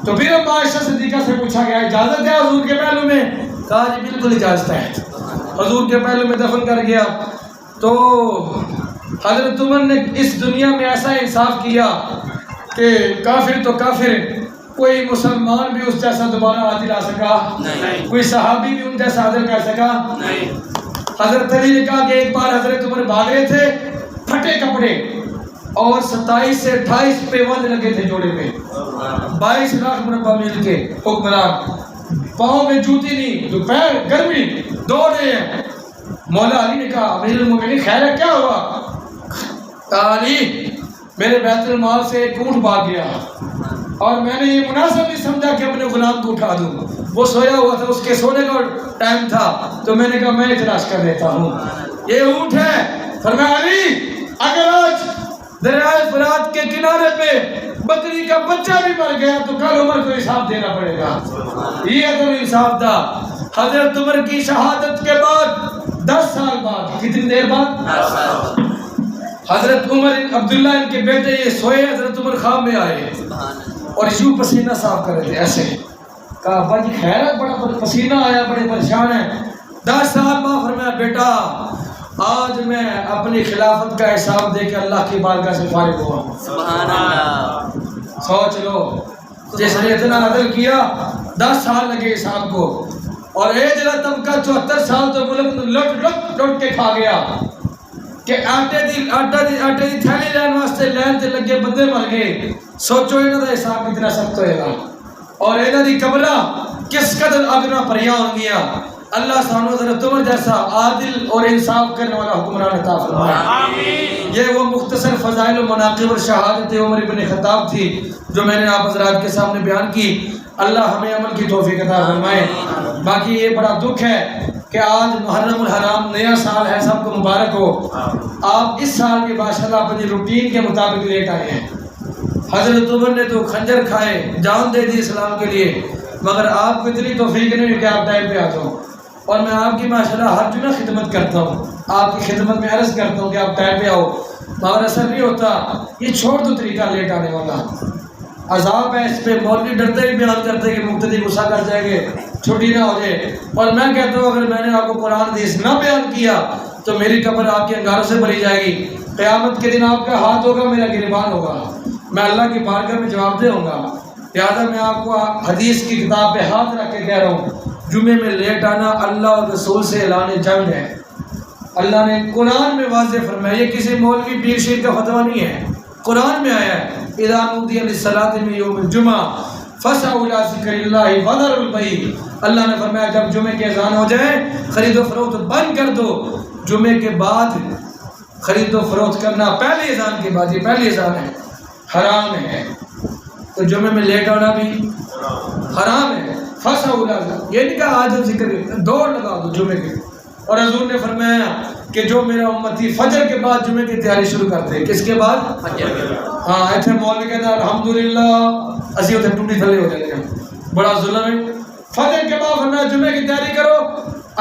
تو پھر اب عائشہ صدیقہ سے پوچھا گیا اجازت ہے حضور کے پہلو میں؟ کہا جی بالکل اجازت ہے۔ حضور کے پہلو میں دفن کر گیا۔ تو حضرت عمر نے اس دنیا میں ایسا انصاف کیا کہ کافر تو کافر، کوئی مسلمان بھی اس جیسا دوبارہ عادل آ سکا نہیں، کوئی صحابی بھی ان جیسا عادل کر سکا نہیں۔ حضرت علی نے کہا کہ ایک بار حضرت عمر بھاگ رہے تھے پھٹے کپڑے اور 27 سے 28 پیوند لگے تھے جوڑے پہ، 22 لاکھ مربع میل کے حکمران، پاؤں میں جوتی نہیں، دوپہر گرمی، دوڑ رہے ہیں۔ مولا علی نے کہا امیر المومنین خیر ہے، کیا ہوا؟ کہا علی میرے بیت المال سے ایک اونٹ بھاگ گیا اور میں نے یہ مناسب نہیں سمجھا کہ اپنے غلام کو اٹھا دوں، وہ سویا ہوا تھا، اس کے سونے کا ٹائم تھا، تو میں نے کہا میں تلاش کر دیتا ہوں، یہ اونٹ ہے۔ فرمایا علی اگر آج دریائے فرات کے کنارے پہ بکری کا بچہ بھی مر گیا تو کل عمر کو حساب دینا پڑے گا۔ یہ عدل انصاف تھا۔ حضرت عمر کی شہادت کے بعد 10 سال بعد، کتنی دیر بعد؟ 10 سال، حضرت عمر عبداللہ ان کے بیٹے یہ سوئے، حضرت عمر خواب میں آئے اور یوں پسینہ صاف کر رہے تھے ایسے۔ کہا ابا جی خیر ہے، بڑا پسینہ آیا، بڑے پریشان ہیں۔ 10 سال بعد فرمایا بیٹا آج میں اپنی خلافت کا حساب دے کے اللہ کی بارگاہ سے فارغ ہوا ہوں۔ سبحان اللہ۔ سوچ لو جس نے اتنا عدل کیا 10 سال لگے حساب کو، اور ایجلا طبقہ 74 سال تو ملک لٹ کے کھا گیا کہ آٹے دی تھیلی لین واسطے لین تے لگے بندے مر گئے۔ سوچو انہاں دا حساب کتنا سخت ہوئے گا، اور انہاں دی قبراں کس قدر اگنا پریاں ہوں گیا۔ اللہ سانو حضرت عمر جیسا عادل اور انصاف کرنے والا حکمران عطا فرمائے آمین۔ یہ وہ مختصر فضائل و مناقب اور شہادت عمر بن خطاب تھی جو میں نے آپ حضرات کے سامنے بیان کی۔ اللہ ہمیں عمل کی توفیق عطا فرمائے۔ باقی یہ بڑا دکھ ہے کہ آج محرم الحرام نیا سال ہے، سب کو مبارک ہو۔ آپ اس سال کے ماشاءاللہ اپنی روٹین کے مطابق لیٹ آئے ہیں۔ حضرت عمر نے تو خنجر کھائے، جان دے دی اسلام کے لیے، مگر آپ کو اتنی توفیق نہیں ہوئی کہ آپ ٹائم پہ آ جاؤ، اور میں آپ کی ماشاءاللہ ہر جمعہ خدمت کرتا ہوں، آپ کی خدمت میں عرض کرتا ہوں کہ آپ ٹائم پہ آؤ، مگر اثر نہیں ہوتا۔ یہ چھوڑ دو طریقہ لیٹ آنے والا، عذاب ہے اس پہ۔ مولوی ڈرتے ہی بیان کرتے کہ مقتدی غصہ کر جائیں گے، چھٹی نہ ہو جائے، اور میں کہتا ہوں اگر میں نے آپ کو قرآن حدیث نہ بیان کیا تو میری قبر آپ کے انگاروں سے بھری جائے گی۔ قیامت کے دن آپ کا ہاتھ ہوگا، میرا گریبان ہوگا، میں اللہ کی بارگاہ میں جواب دہ ہوں گا۔ لہٰذا میں آپ کو حدیث کی کتاب پہ ہاتھ رکھ کے کہہ رہا ہوں، جمعے میں لیٹ آنا اللہ اور رسول سے اعلان جنگ ہے۔ اللہ نے قرآن میں واضح فرمایا، یہ کسی مولوی پیر شیر کا فتویٰ نہیں ہے، قرآن میں آیا ہے اذا نودی للصلاۃ من یوم الجمعہ فاسعوا الی ذکر اللہ وذروا البیع۔ اللہ نے فرمایا جب جمعے کی اذان ہو جائے خرید و فروخت بند کر دو۔ جمعے کے بعد خرید و فروخت کرنا پہلی اذان کے بعد، یہ پہلی اذان ہے، حرام ہے۔ تو جمعے میں لیٹ آنا بھی حرام ہے۔ فاسعوا الی ذکر، یہ نہیں کہا آج ذکر دوڑ لگا دو جمعے کے۔ اور حضور نے فرمایا کہ جو میرا امتی فجر کے بعد جمعے کی تیاری شروع کرتے، کس کے بعد؟ فجر کے بعد۔ ہاں ایتھے مولوی کہتا ہے الحمدللہ، اسی اتنے ٹوٹی تھلے ہو جاتے ہیں، بڑا ظلم ہے۔ فجر کے بعد فرمایا جمعے کی تیاری کرو،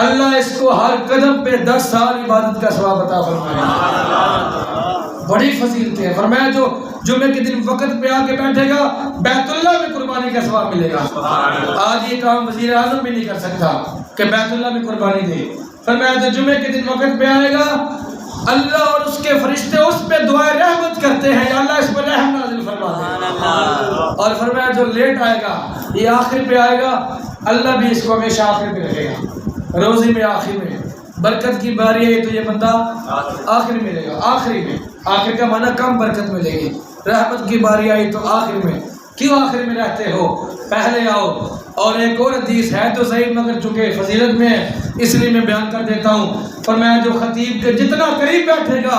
اللہ اس کو ہر قدم پہ 10 سال عبادت کا ثواب عطا فرمائے۔ بڑی فضیلت ہے۔ فرمایا جو جمعے کے دن وقت پہ آ کے بیٹھے گا بیت اللہ میں قربانی کا ثواب ملے گا۔ آج یہ کام وزیر اعظم بھی نہیں کر سکتا کہ بیت اللہ میں قربانی دے۔ فرمایا جو جمعے کے دن وقت پہ آئے گا اللہ اور اس کے فرشتے اس پہ دعائے رحمت کرتے ہیں، یا اللہ اس پر رحم نازل فرما دے۔ اور فرمایا جو لیٹ آئے گا یہ آخر پہ آئے گا، اللہ بھی اس کو ہمیشہ آخر پہ رکھے گا، روزی میں آخر میں۔ برکت کی باری ہے تو یہ بندہ آخر میں ملے گا، آخری میں۔ آخر کا معنی کم برکت ملے گی۔ رحمت کی باری آئی تو آخر میں، کیوں آخر میں رہتے ہو، پہلے آؤ۔ اور ایک اور حدیث ہے تو صحیح مگر چونکہ فضیلت میں ہے اس لیے میں بیان کر دیتا ہوں۔ فرمایا جو خطیب کے جتنا قریب بیٹھے گا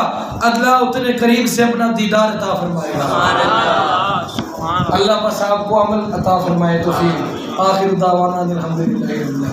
اللہ اتنے قریب سے اپنا دیدار عطا فرمائے گا۔ اللہ بس آپ کو عمل عطا فرمائے۔ تو پھر آخر دعوانا الحمدللہ۔